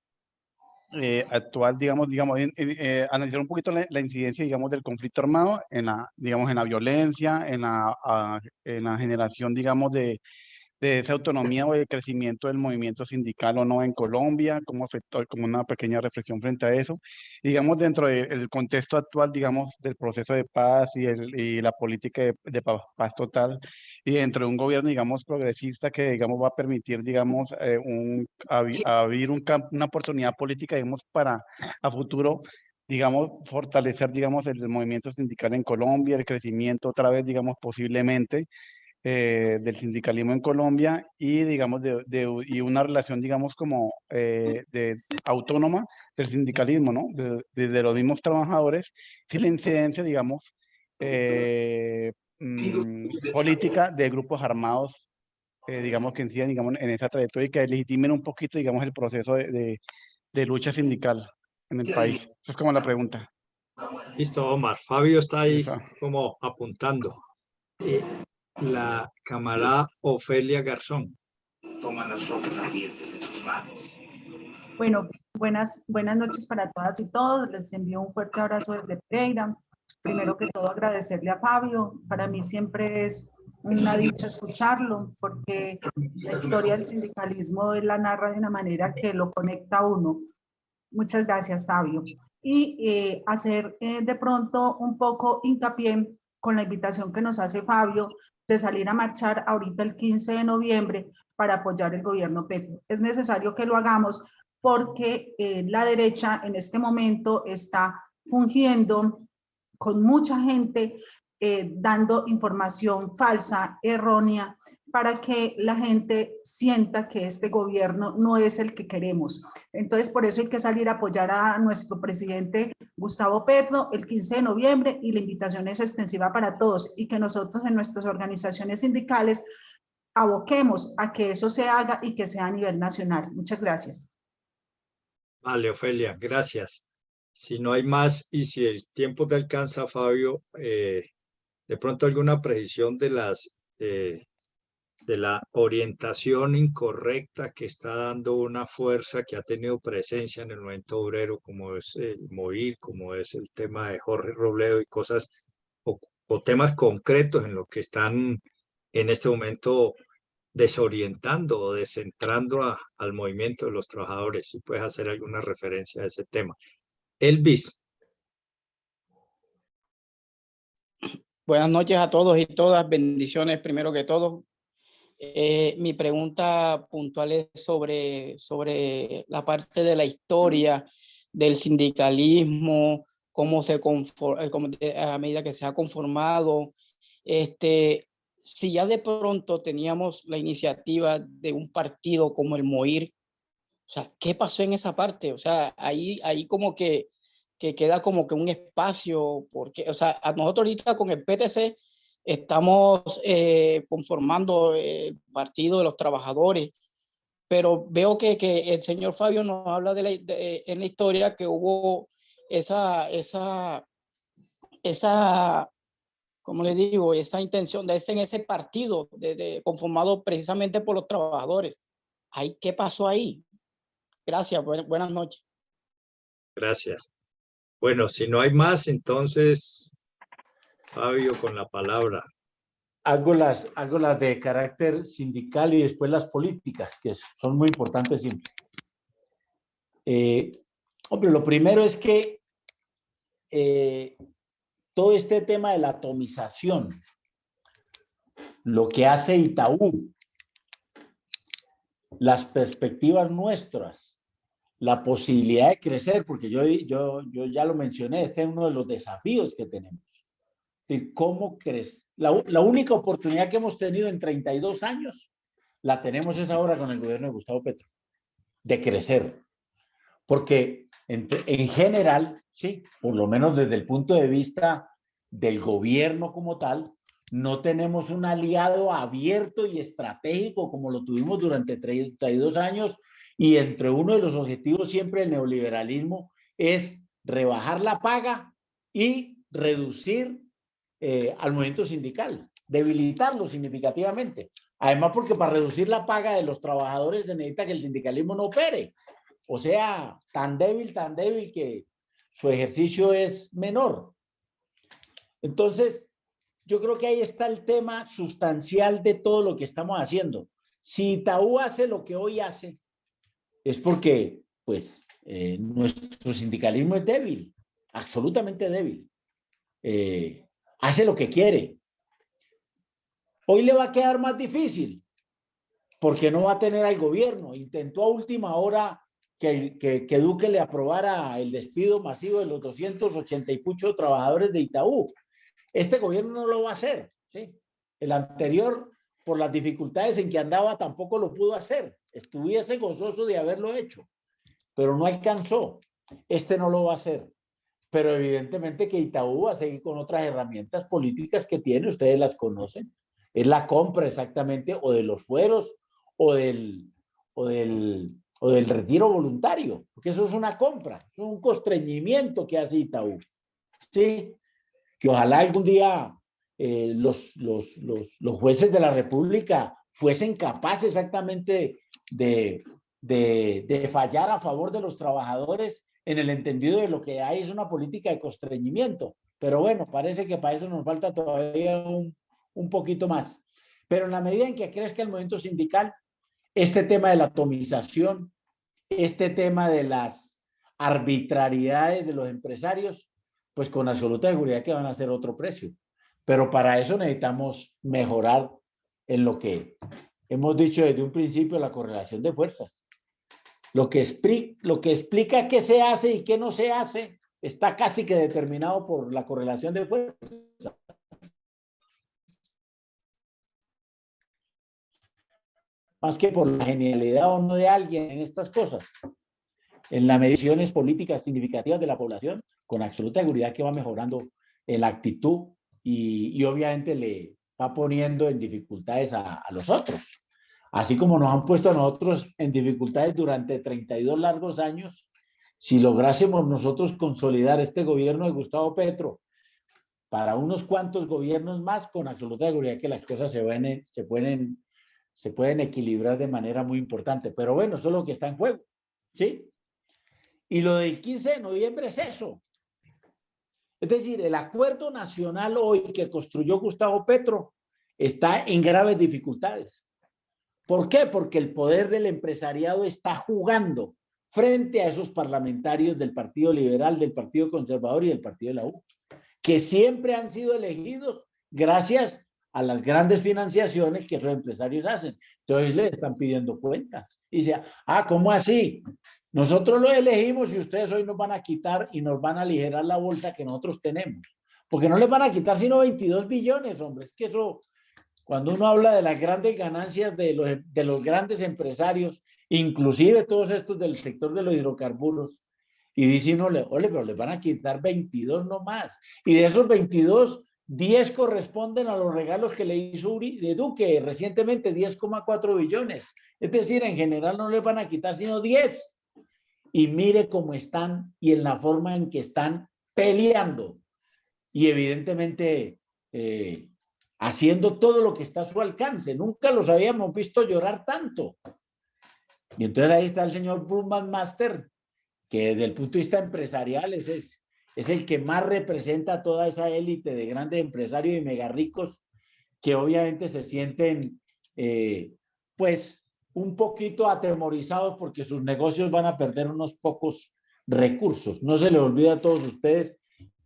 actual, digamos, analizar un poquito la incidencia, digamos, del conflicto armado en la, digamos, en la violencia, en la generación, digamos, de esa autonomía o de crecimiento del movimiento sindical o no en Colombia, cómo afectó, como una pequeña reflexión frente a eso. Digamos, dentro del contexto actual, digamos, del proceso de paz y la política de paz total, y dentro de un gobierno, digamos, progresista que, digamos, va a permitir, digamos, abrir una oportunidad política, digamos, para a futuro, digamos, fortalecer, digamos, el movimiento sindical en Colombia, el crecimiento otra vez, digamos, posiblemente del sindicalismo en Colombia y, digamos, y una relación, digamos, como de autónoma del sindicalismo, ¿no? De los mismos trabajadores, sin la incidencia, digamos, política de grupos armados, digamos, que incidan, digamos, en esa trayectoria y que legitimen un poquito, digamos, el proceso de lucha sindical en el país. Esa es como la pregunta. Listo, Omar. Fabio está ahí Esa. como apuntando. La camarada Ofelia Garzón. Toma las rocas ardientes en tus manos. Bueno, buenas noches para todas y todos. Les envío un fuerte abrazo desde Pereira. Primero que todo, agradecerle a Fabio. Para mí siempre es una dicha escucharlo, porque la historia del sindicalismo él la narra de una manera que lo conecta a uno. Muchas gracias, Fabio. Y hacer de pronto un poco hincapié con la invitación que nos hace Fabio de salir a marchar ahorita el 15 de noviembre para apoyar el gobierno Petro. Es necesario que lo hagamos porque la derecha en este momento está fungiendo con mucha gente dando información falsa, errónea, para que la gente sienta que este gobierno no es el que queremos. Entonces, por eso hay que salir a apoyar a nuestro presidente Gustavo Petro el 15 de noviembre y la invitación es extensiva para todos y que nosotros en nuestras organizaciones sindicales aboquemos a que eso se haga y que sea a nivel nacional. Muchas gracias. Vale, Ofelia, gracias. Si no hay más y si el tiempo te alcanza, Fabio, de pronto alguna precisión de la orientación incorrecta que está dando una fuerza que ha tenido presencia en el movimiento obrero, como es el MOVIR, como es el tema de Jorge Robledo y cosas o temas concretos en lo que están en este momento desorientando o descentrando al movimiento de los trabajadores. Si puedes hacer alguna referencia a ese tema. Elvis. Buenas noches a todos y todas. Bendiciones primero que todo. Mi pregunta puntual es sobre la parte de la historia del sindicalismo, cómo se a medida que se ha conformado. Si ya de pronto teníamos la iniciativa de un partido como el MOVIR, o sea, ¿qué pasó en esa parte? O sea, ahí como que queda como que un espacio, porque, o sea, a nosotros ahorita con el PTC estamos conformando el Partido de los Trabajadores, pero veo que el señor Fabio nos habla en la historia que hubo esa como le digo, esa intención de ser en ese partido conformado precisamente por los trabajadores. ¿Qué pasó ahí? Gracias, buenas noches. Gracias. Bueno, si no hay más, entonces, Fabio, con la palabra. Hago las de carácter sindical y después las políticas, que son muy importantes siempre. Hombre, lo primero es que todo este tema de la atomización, lo que hace Itaú, las perspectivas nuestras, la posibilidad de crecer, porque yo ya lo mencioné, este es uno de los desafíos que tenemos. De cómo crecer. La única oportunidad que hemos tenido en 32 años, la tenemos es ahora con el gobierno de Gustavo Petro, de crecer. Porque en general, sí, por lo menos desde el punto de vista del gobierno como tal, no tenemos un aliado abierto y estratégico como lo tuvimos durante 32 años, y entre uno de los objetivos siempre del neoliberalismo es rebajar la paga y reducir al movimiento sindical, debilitarlo significativamente. Además, porque para reducir la paga de los trabajadores se necesita que el sindicalismo no opere. O sea, tan débil que su ejercicio es menor. Entonces, yo creo que ahí está el tema sustancial de todo lo que estamos haciendo. Si Itaú hace lo que hoy hace, es porque, pues, nuestro sindicalismo es débil, absolutamente débil. Hace lo que quiere. Hoy le va a quedar más difícil, porque no va a tener al gobierno. Intentó a última hora que Duque le aprobara el despido masivo de los 280 y pucho trabajadores de Itaú. Este gobierno no lo va a hacer, ¿sí? El anterior, por las dificultades en que andaba, tampoco lo pudo hacer. Estuviese gozoso de haberlo hecho, pero no alcanzó. Este no lo va a hacer. Pero evidentemente que Itaú va a seguir con otras herramientas políticas que tiene, ustedes las conocen. Es la compra exactamente o de los fueros o del retiro voluntario, porque eso es una compra, es un constreñimiento que hace Itaú. Sí, que ojalá algún día los jueces de la República fuesen capaces exactamente de fallar a favor de los trabajadores en el entendido de lo que hay es una política de constreñimiento. Pero bueno, parece que para eso nos falta todavía un poquito más. Pero en la medida en que crezca el movimiento sindical, este tema de la atomización, este tema de las arbitrariedades de los empresarios, pues con absoluta seguridad que van a ser otro precio. Pero para eso necesitamos mejorar en lo que hemos dicho desde un principio, la correlación de fuerzas. Lo que explica qué se hace y qué no se hace está casi que determinado por la correlación de fuerzas. Más que por la genialidad o no de alguien en estas cosas. En las mediciones políticas significativas de la población, con absoluta seguridad que va mejorando la actitud y obviamente le va poniendo en dificultades a los otros. Así como nos han puesto a nosotros en dificultades durante 32 largos años, si lográsemos nosotros consolidar este gobierno de Gustavo Petro para unos cuantos gobiernos más, con absoluta seguridad que las cosas se pueden equilibrar de manera muy importante. Pero bueno, eso es lo que está en juego, ¿sí? Y lo del 15 de noviembre es eso. Es decir, el acuerdo nacional hoy que construyó Gustavo Petro está en graves dificultades. ¿Por qué? Porque el poder del empresariado está jugando frente a esos parlamentarios del Partido Liberal, del Partido Conservador y del Partido de la U, que siempre han sido elegidos gracias a las grandes financiaciones que esos empresarios hacen. Entonces les están pidiendo cuentas. Y dice, ¿cómo así? Nosotros lo elegimos y ustedes hoy nos van a quitar y nos van a aligerar la bolsa que nosotros tenemos. Porque no les van a quitar sino 22 billones, hombre. Es que eso, cuando uno habla de las grandes ganancias de los grandes empresarios, inclusive todos estos del sector de los hidrocarburos, y dice uno, ole, pero les van a quitar 22 nomás. Y de esos 22, 10 corresponden a los regalos que le hizo Duque recientemente, 10,4 billones. Es decir, en general no les van a quitar sino 10. Y mire cómo están y en la forma en que están peleando. Y evidentemente haciendo todo lo que está a su alcance. Nunca los habíamos visto llorar tanto. Y entonces ahí está el señor Brumman Master, que desde el punto de vista empresarial es es el que más representa a toda esa élite de grandes empresarios y mega ricos que obviamente se sienten pues un poquito atemorizados porque sus negocios van a perder unos pocos recursos. No se les olvida a todos ustedes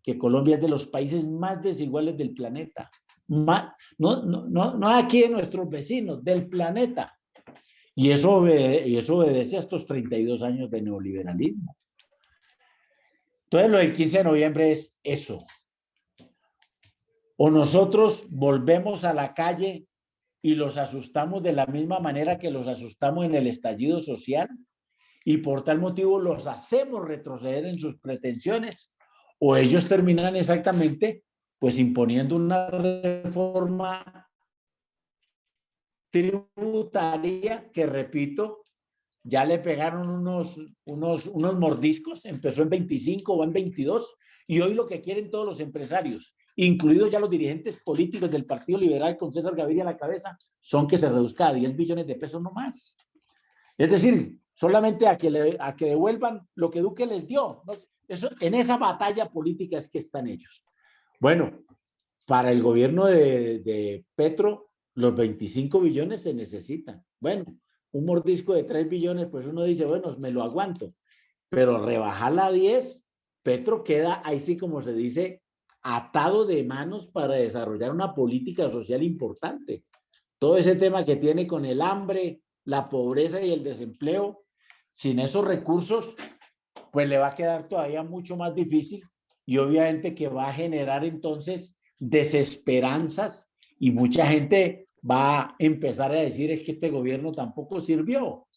que Colombia es de los países más desiguales del planeta. No aquí de nuestros vecinos, del planeta. Y eso obedece a estos 32 años de neoliberalismo. Entonces, lo del 15 de noviembre es eso. O nosotros volvemos a la calle y los asustamos de la misma manera que los asustamos en el estallido social y por tal motivo los hacemos retroceder en sus pretensiones, o ellos terminan exactamente pues imponiendo una reforma tributaria que, repito, ya le pegaron unos mordiscos, empezó en 25 o en 22, y hoy lo que quieren todos los empresarios, incluidos ya los dirigentes políticos del Partido Liberal con César Gaviria a la cabeza, son que se reduzca a 10 billones de pesos no más. Es decir, solamente a que devuelvan lo que Duque les dio. Eso, en esa batalla política es que están ellos. Bueno, para el gobierno de Petro, los 25 billones se necesitan. Bueno, un mordisco de 3 billones, pues uno dice, bueno, me lo aguanto. Pero rebajarla a 10, Petro queda, ahí sí como se dice, atado de manos para desarrollar una política social importante. Todo ese tema que tiene con el hambre, la pobreza y el desempleo, sin esos recursos, pues le va a quedar todavía mucho más difícil y obviamente que va a generar entonces desesperanzas y mucha gente va a empezar a decir es que este gobierno tampoco sirvió.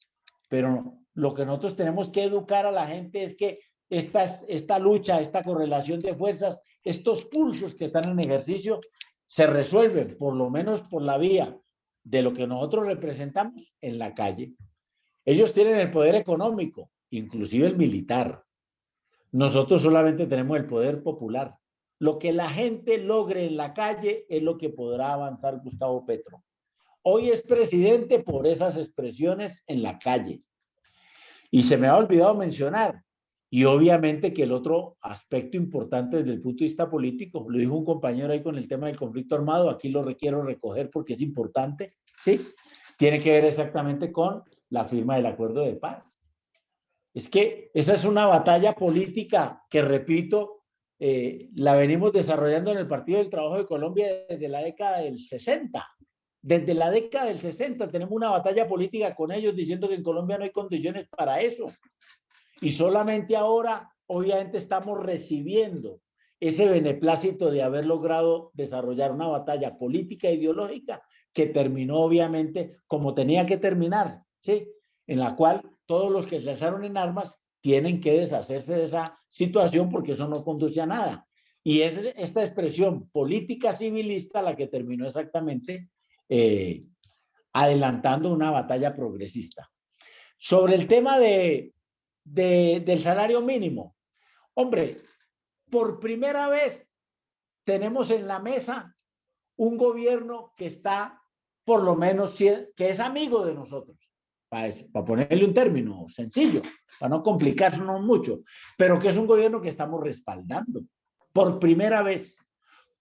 Pero lo que nosotros tenemos que educar a la gente es que esta lucha, esta correlación de fuerzas, estos pulsos que están en ejercicio se resuelven por lo menos por la vía de lo que nosotros representamos en la calle. Ellos tienen el poder económico, inclusive el militar. Nosotros solamente tenemos el poder popular. Lo que la gente logre en la calle es lo que podrá avanzar Gustavo Petro. Hoy es presidente por esas expresiones en la calle. Y se me ha olvidado mencionar, y obviamente que el otro aspecto importante desde el punto de vista político, lo dijo un compañero ahí con el tema del conflicto armado, aquí lo quiero recoger porque es importante, ¿sí? Tiene que ver exactamente con la firma del acuerdo de paz. Es que esa es una batalla política que, repito, la venimos desarrollando en el Partido del Trabajo de Colombia desde la década del 60. Desde la década del 60 tenemos una batalla política con ellos diciendo que en Colombia no hay condiciones para eso. Y solamente ahora, obviamente, estamos recibiendo ese beneplácito de haber logrado desarrollar una batalla política e ideológica que terminó, obviamente, como tenía que terminar, ¿sí? En la cual todos los que se alzaron en armas tienen que deshacerse de esa situación porque eso no conduce a nada. Y es esta expresión política civilista la que terminó exactamente adelantando una batalla progresista. Sobre el tema del salario mínimo, hombre, por primera vez tenemos en la mesa un gobierno que está, por lo menos, que es amigo de nosotros, para ponerle un término sencillo, para no complicarnos mucho, pero que es un gobierno que estamos respaldando. Por primera vez,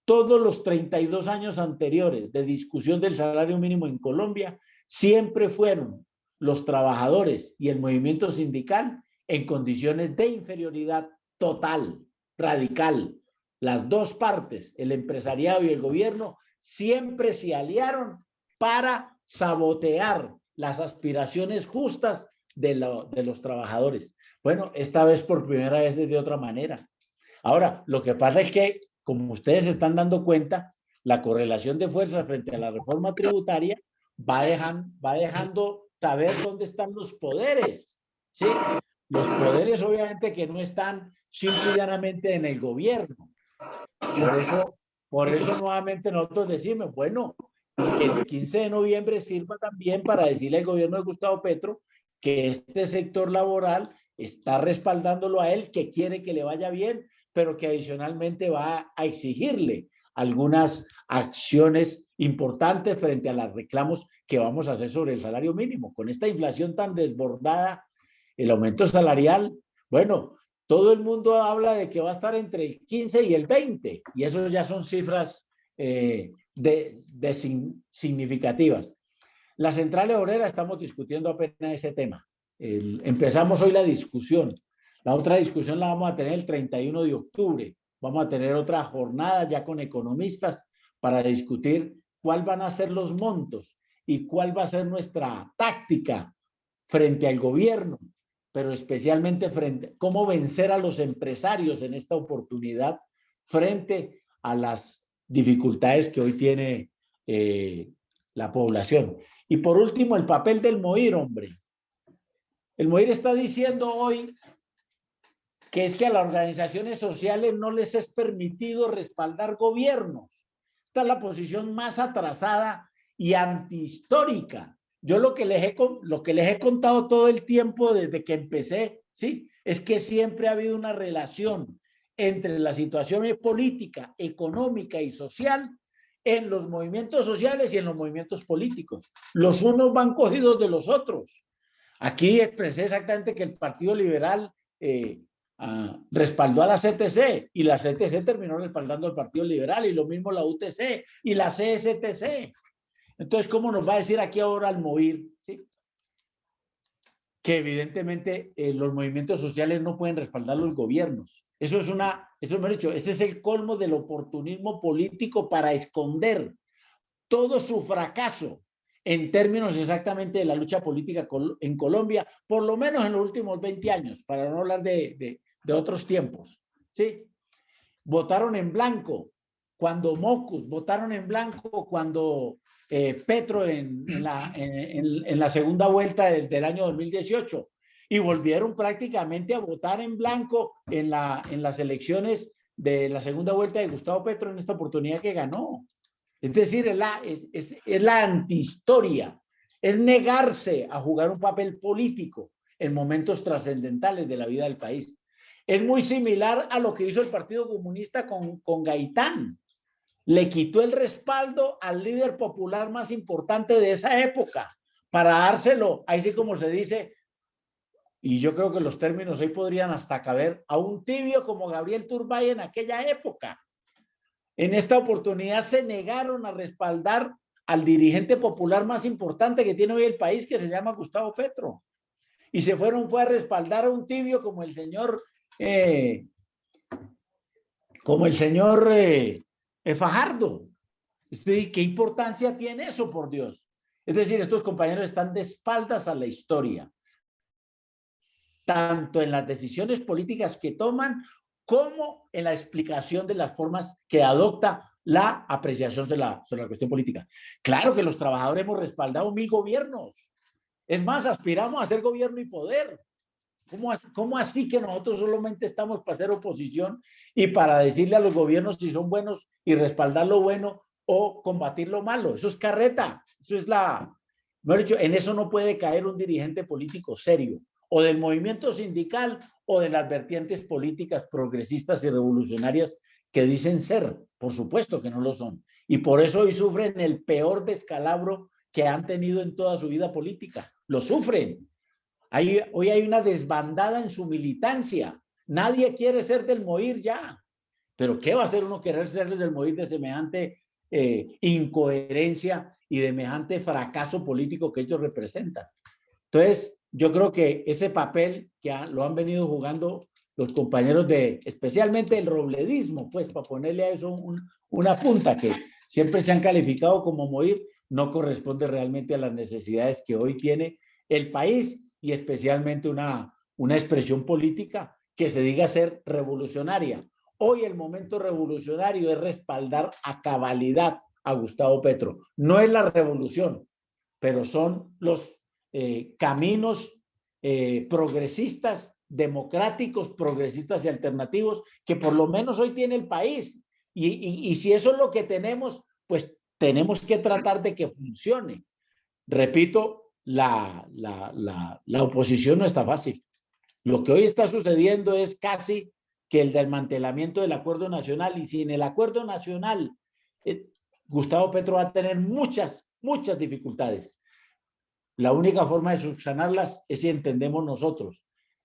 todos los 32 años anteriores de discusión del salario mínimo en Colombia, siempre fueron los trabajadores y el movimiento sindical en condiciones de inferioridad total, radical. Las dos partes, el empresariado y el gobierno, siempre se aliaron para sabotear las aspiraciones justas de los trabajadores. Bueno, esta vez por primera vez de otra manera. Ahora, lo que pasa es que, como ustedes se están dando cuenta, la correlación de fuerzas frente a la reforma tributaria va dejando saber dónde están los poderes, ¿sí? Los poderes obviamente que no están simple y llanamente en el gobierno. Por eso nuevamente nosotros decimos, bueno, que el 15 de noviembre sirva también para decirle al gobierno de Gustavo Petro que este sector laboral está respaldándolo a él, que quiere que le vaya bien, pero que adicionalmente va a exigirle algunas acciones importantes frente a los reclamos que vamos a hacer sobre el salario mínimo. Con esta inflación tan desbordada, el aumento salarial, bueno, todo el mundo habla de que va a estar entre el 15 y el 20, y eso ya son cifras significativas. La Central Obrera estamos discutiendo apenas ese tema. Empezamos hoy la discusión. La otra discusión la vamos a tener el 31 de octubre. Vamos a tener otra jornada ya con economistas para discutir cuál van a ser los montos y cuál va a ser nuestra táctica frente al gobierno, pero especialmente frente cómo vencer a los empresarios en esta oportunidad frente a las dificultades que hoy tiene la población. Y por último, el papel del MOIR, hombre. El MOIR está diciendo hoy que es que a las organizaciones sociales no les es permitido respaldar gobiernos. Esta es la posición más atrasada y antihistórica. Yo lo que les he contado todo el tiempo desde que empecé, ¿sí? Es que siempre ha habido una relación entre la situación política, económica y social en los movimientos sociales y en los movimientos políticos. Los unos van cogidos de los otros. Aquí expresé exactamente que el Partido Liberal respaldó a la CTC y la CTC terminó respaldando al Partido Liberal y lo mismo la UTC y la CSTC. Entonces, ¿cómo nos va a decir aquí ahora el MOIR? ¿Sí? Que evidentemente los movimientos sociales no pueden respaldar los gobiernos. Eso me he dicho, ese es el colmo del oportunismo político para esconder todo su fracaso en términos exactamente de la lucha política en Colombia, por lo menos en los últimos 20 años, para no hablar de otros tiempos. ¿Sí? Votaron en blanco cuando Mocus, votaron en blanco cuando Petro en la segunda vuelta del año 2018 y volvieron prácticamente a votar en blanco en las elecciones de la segunda vuelta de Gustavo Petro en esta oportunidad que ganó. Es decir, es la antihistoria, es negarse a jugar un papel político en momentos trascendentales de la vida del país. Es muy similar a lo que hizo el Partido Comunista con Gaitán. Le quitó el respaldo al líder popular más importante de esa época para dárselo, ahí sí como se dice, y yo creo que los términos hoy podrían hasta caber, a un tibio como Gabriel Turbay en aquella época. En esta oportunidad se negaron a respaldar al dirigente popular más importante que tiene hoy el país, que se llama Gustavo Petro. Y fue a respaldar a un tibio como el señor Fajardo. ¿Qué importancia tiene eso, por Dios? Es decir, estos compañeros están de espaldas a la historia, tanto en las decisiones políticas que toman como en la explicación de las formas que adopta la apreciación sobre la cuestión política. Claro que los trabajadores hemos respaldado 1000 gobiernos. Es más, aspiramos a ser gobierno y poder. ¿Cómo así que nosotros solamente estamos para hacer oposición y para decirle a los gobiernos si son buenos y respaldar lo bueno o combatir lo malo? Eso es carreta. Eso es en eso no puede caer un dirigente político serio, o del movimiento sindical o de las vertientes políticas progresistas y revolucionarias que dicen ser. Por supuesto que no lo son. Y por eso hoy sufren el peor descalabro que han tenido en toda su vida política. Lo sufren. Hoy hay una desbandada en su militancia. Nadie quiere ser del MOIR ya. Pero ¿qué va a hacer uno querer ser del MOIR de semejante incoherencia y de semejante fracaso político que ellos representan? Entonces, yo creo que ese papel que lo han venido jugando los compañeros especialmente el robledismo, pues para ponerle a eso una punta, que siempre se han calificado como MOIR, no corresponde realmente a las necesidades que hoy tiene el país y especialmente una expresión política que se diga ser revolucionaria. Hoy el momento revolucionario es respaldar a cabalidad a Gustavo Petro. No es la revolución, pero son los caminos progresistas, democráticos, progresistas y alternativos que por lo menos hoy tiene el país. Y si eso es lo que tenemos, pues tenemos que tratar de que funcione. Repito, la oposición no está fácil. Lo que hoy está sucediendo es casi que el desmantelamiento del acuerdo nacional, y sin el acuerdo nacional, Gustavo Petro va a tener muchas dificultades. La única forma de subsanarlas es si entendemos nosotros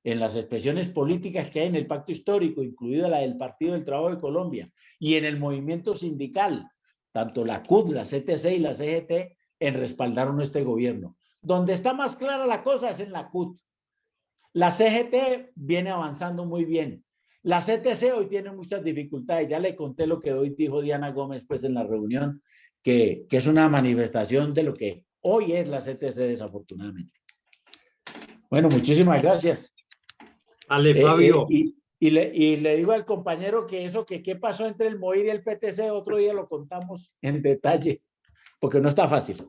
en las expresiones políticas que hay en el pacto histórico, incluida la del Partido del Trabajo de Colombia, y en el movimiento sindical, tanto la CUT, la CTC y la CGT, en respaldaron este gobierno. Donde está más clara la cosa es en la CUT. La CGT viene avanzando muy bien. La CTC hoy tiene muchas dificultades. Ya le conté lo que hoy dijo Diana Gómez pues, en la reunión, que es una manifestación de lo que hoy es la CTC, desafortunadamente. Bueno, muchísimas gracias. Ale, Fabio. Y le digo al compañero que eso, que qué pasó entre el MOIR y el PTC, otro día lo contamos en detalle, porque no está fácil.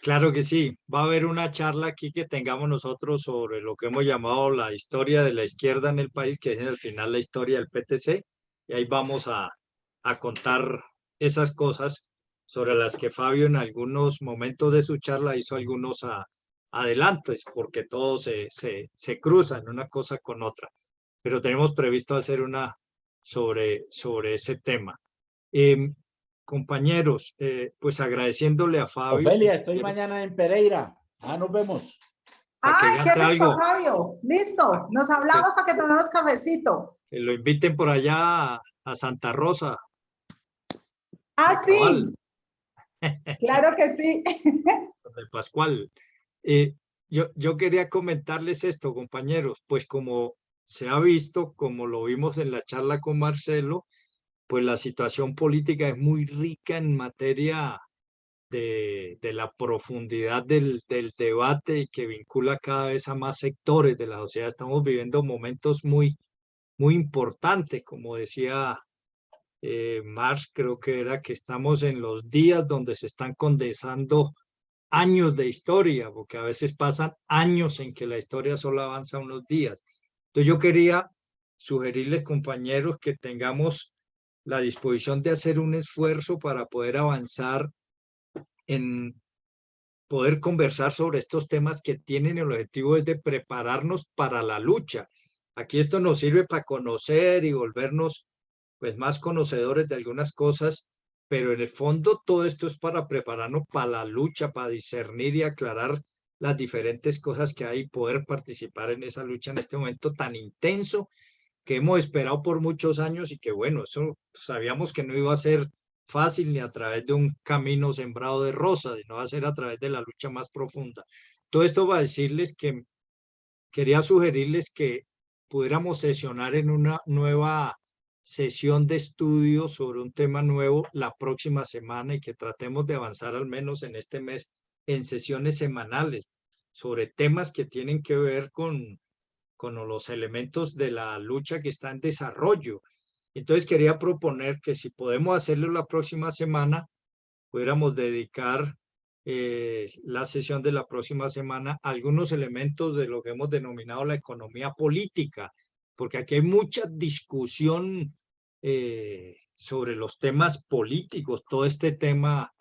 Claro que sí, va a haber una charla aquí que tengamos nosotros sobre lo que hemos llamado la historia de la izquierda en el país, que es al final la historia del PTC, y ahí vamos a contar esas cosas sobre las que Fabio en algunos momentos de su charla hizo algunos adelantos, porque todo se cruza en una cosa con otra, pero tenemos previsto hacer una sobre ese tema. Compañeros, pues agradeciéndole a Fabio. Ofelia, estoy mañana en Pereira. Nos vemos. ¡Ay, qué rico, algo. Fabio! Listo, nos hablamos para que tomemos cafecito. Que lo inviten por allá a Santa Rosa. ¡Ah, sí! Claro que sí. De Pascual. Yo quería comentarles esto, compañeros, pues como se ha visto, como lo vimos en la charla con Marcelo, pues la situación política es muy rica en materia de la profundidad del debate y que vincula cada vez a más sectores de la sociedad. Estamos viviendo momentos muy importantes, como decía Marx, creo que era que estamos en los días donde se están condensando años de historia, porque a veces pasan años en que la historia solo avanza unos días. Entonces yo quería sugerirles, compañeros, que tengamos la disposición de hacer un esfuerzo para poder avanzar en poder conversar sobre estos temas que tienen el objetivo de prepararnos para la lucha. Aquí esto nos sirve para conocer y volvernos pues más conocedores de algunas cosas, pero en el fondo todo esto es para prepararnos para la lucha, para discernir y aclarar las diferentes cosas que hay y poder participar en esa lucha en este momento tan intenso que hemos esperado por muchos años y que bueno, eso sabíamos que no iba a ser fácil ni a través de un camino sembrado de rosas, sino va a ser a través de la lucha más profunda. Todo esto va a decirles que quería sugerirles que pudiéramos sesionar en una nueva sesión de estudio sobre un tema nuevo la próxima semana y que tratemos de avanzar al menos en este mes en sesiones semanales sobre temas que tienen que ver con los elementos de la lucha que está en desarrollo. Entonces quería proponer que si podemos hacerlo la próxima semana, pudiéramos dedicar la sesión de la próxima semana a algunos elementos de lo que hemos denominado la economía política, porque aquí hay mucha discusión sobre los temas políticos, todo este tema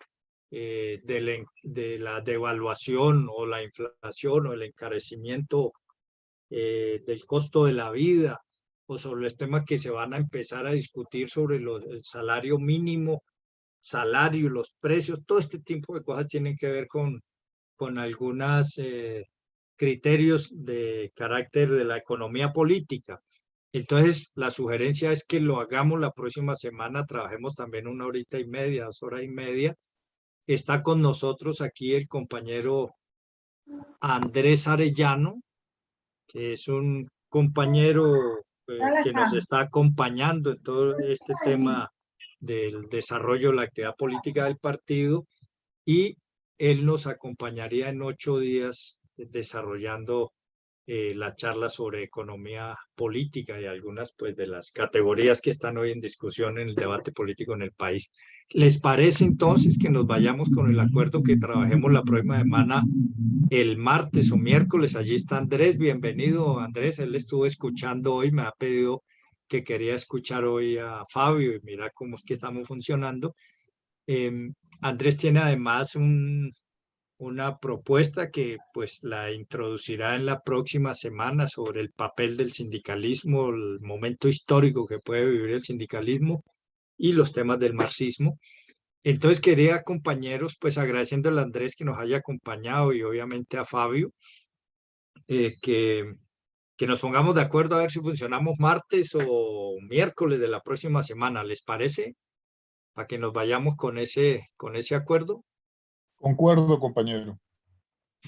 de la devaluación o la inflación o el encarecimiento del costo de la vida, o sobre los temas que se van a empezar a discutir sobre el salario mínimo, salario, los precios, todo este tipo de cosas tienen que ver con algunos criterios de carácter de la economía política. Entonces, la sugerencia es que lo hagamos la próxima semana, trabajemos también 1 horita y media, 2 horas y media. Está con nosotros aquí el compañero Andrés Arellano, que es un compañero que nos está acompañando en todo este tema del desarrollo de la actividad política del partido, y él nos acompañaría en 8 días desarrollando la charla sobre economía política y algunas pues de las categorías que están hoy en discusión en el debate político en el país. ¿Les parece entonces que nos vayamos con el acuerdo que trabajemos la próxima semana el martes o miércoles? Allí está Andrés, bienvenido Andrés, él estuvo escuchando hoy, me ha pedido que quería escuchar hoy a Fabio y mira cómo es que estamos funcionando. Andrés tiene además una propuesta que pues la introducirá en la próxima semana sobre el papel del sindicalismo, el momento histórico que puede vivir el sindicalismo y los temas del marxismo. Entonces quería, compañeros, pues agradeciéndole a Andrés que nos haya acompañado y obviamente a Fabio, que que nos pongamos de acuerdo a ver si funcionamos martes o miércoles de la próxima semana, ¿les parece? Para que nos vayamos con ese acuerdo. Concuerdo, compañero.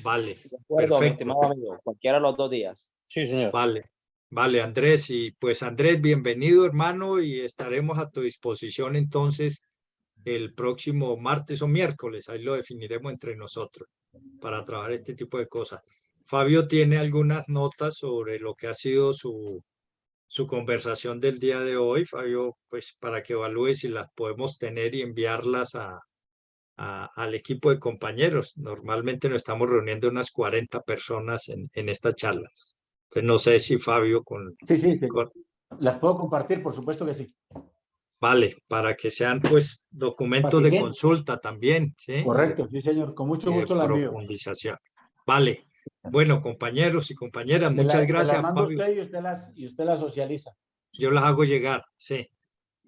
Vale, De acuerdo, mi perfecto. estimado amigo, cualquiera de los 2 días. Sí, señor. Vale, vale, Andrés. Y pues Andrés, bienvenido, hermano, y estaremos a tu disposición entonces el próximo martes o miércoles. Ahí lo definiremos entre nosotros para trabajar este tipo de cosas. Fabio tiene algunas notas sobre lo que ha sido su conversación del día de hoy. Fabio, pues para que evalúe si las podemos tener y enviarlas al equipo de compañeros. Normalmente nos estamos reuniendo unas 40 personas en esta charla. Entonces no sé si Fabio Sí. Las puedo compartir, por supuesto que sí. Vale, para que sean pues documentos de consulta también, ¿sí? Correcto, sí, señor. Con mucho gusto la envío. Profundización. Vale. Bueno, compañeros y compañeras, muchas Se gracias, las mando a Fabio. usted y usted las socializa. Yo las hago llegar, sí.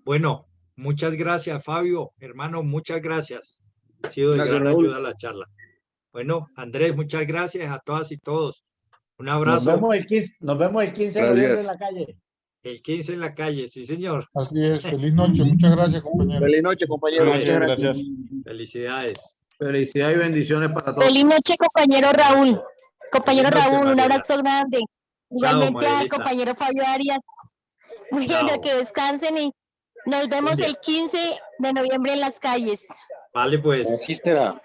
Bueno, muchas gracias, Fabio. Hermano, muchas gracias. Ha sido de gran ayuda la charla. Bueno, Andrés, muchas gracias a todas y todos. Un abrazo. Nos vemos el 15 de noviembre en la calle. El 15 en la calle, sí, señor. Así es. Feliz noche. Muchas gracias, compañero. Feliz noche, compañero. Vale, Muchas gracias. Felicidades. Felicidades y bendiciones para todos. Feliz noche, compañero Raúl. Compañero Feliz noche, Raúl, un Mariela. abrazo grande. Igualmente al Marielita. compañero Fabio Arias. Bueno, Chao. que descansen y nos vemos día. el 15 de noviembre en las calles. Vale, pues. Así será.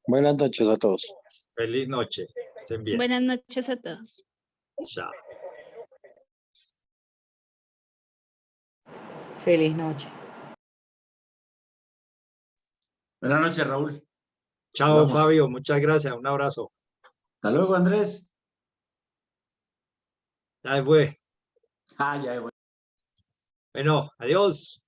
Buenas noches a todos. Feliz noche. Estén bien. Buenas noches a todos. Chao. Feliz noche. Buenas noches, Raúl. Chao, Vamos. Fabio. Muchas gracias. Un abrazo. Hasta luego, Andrés. Ya fue. Ya fue. Bueno, adiós.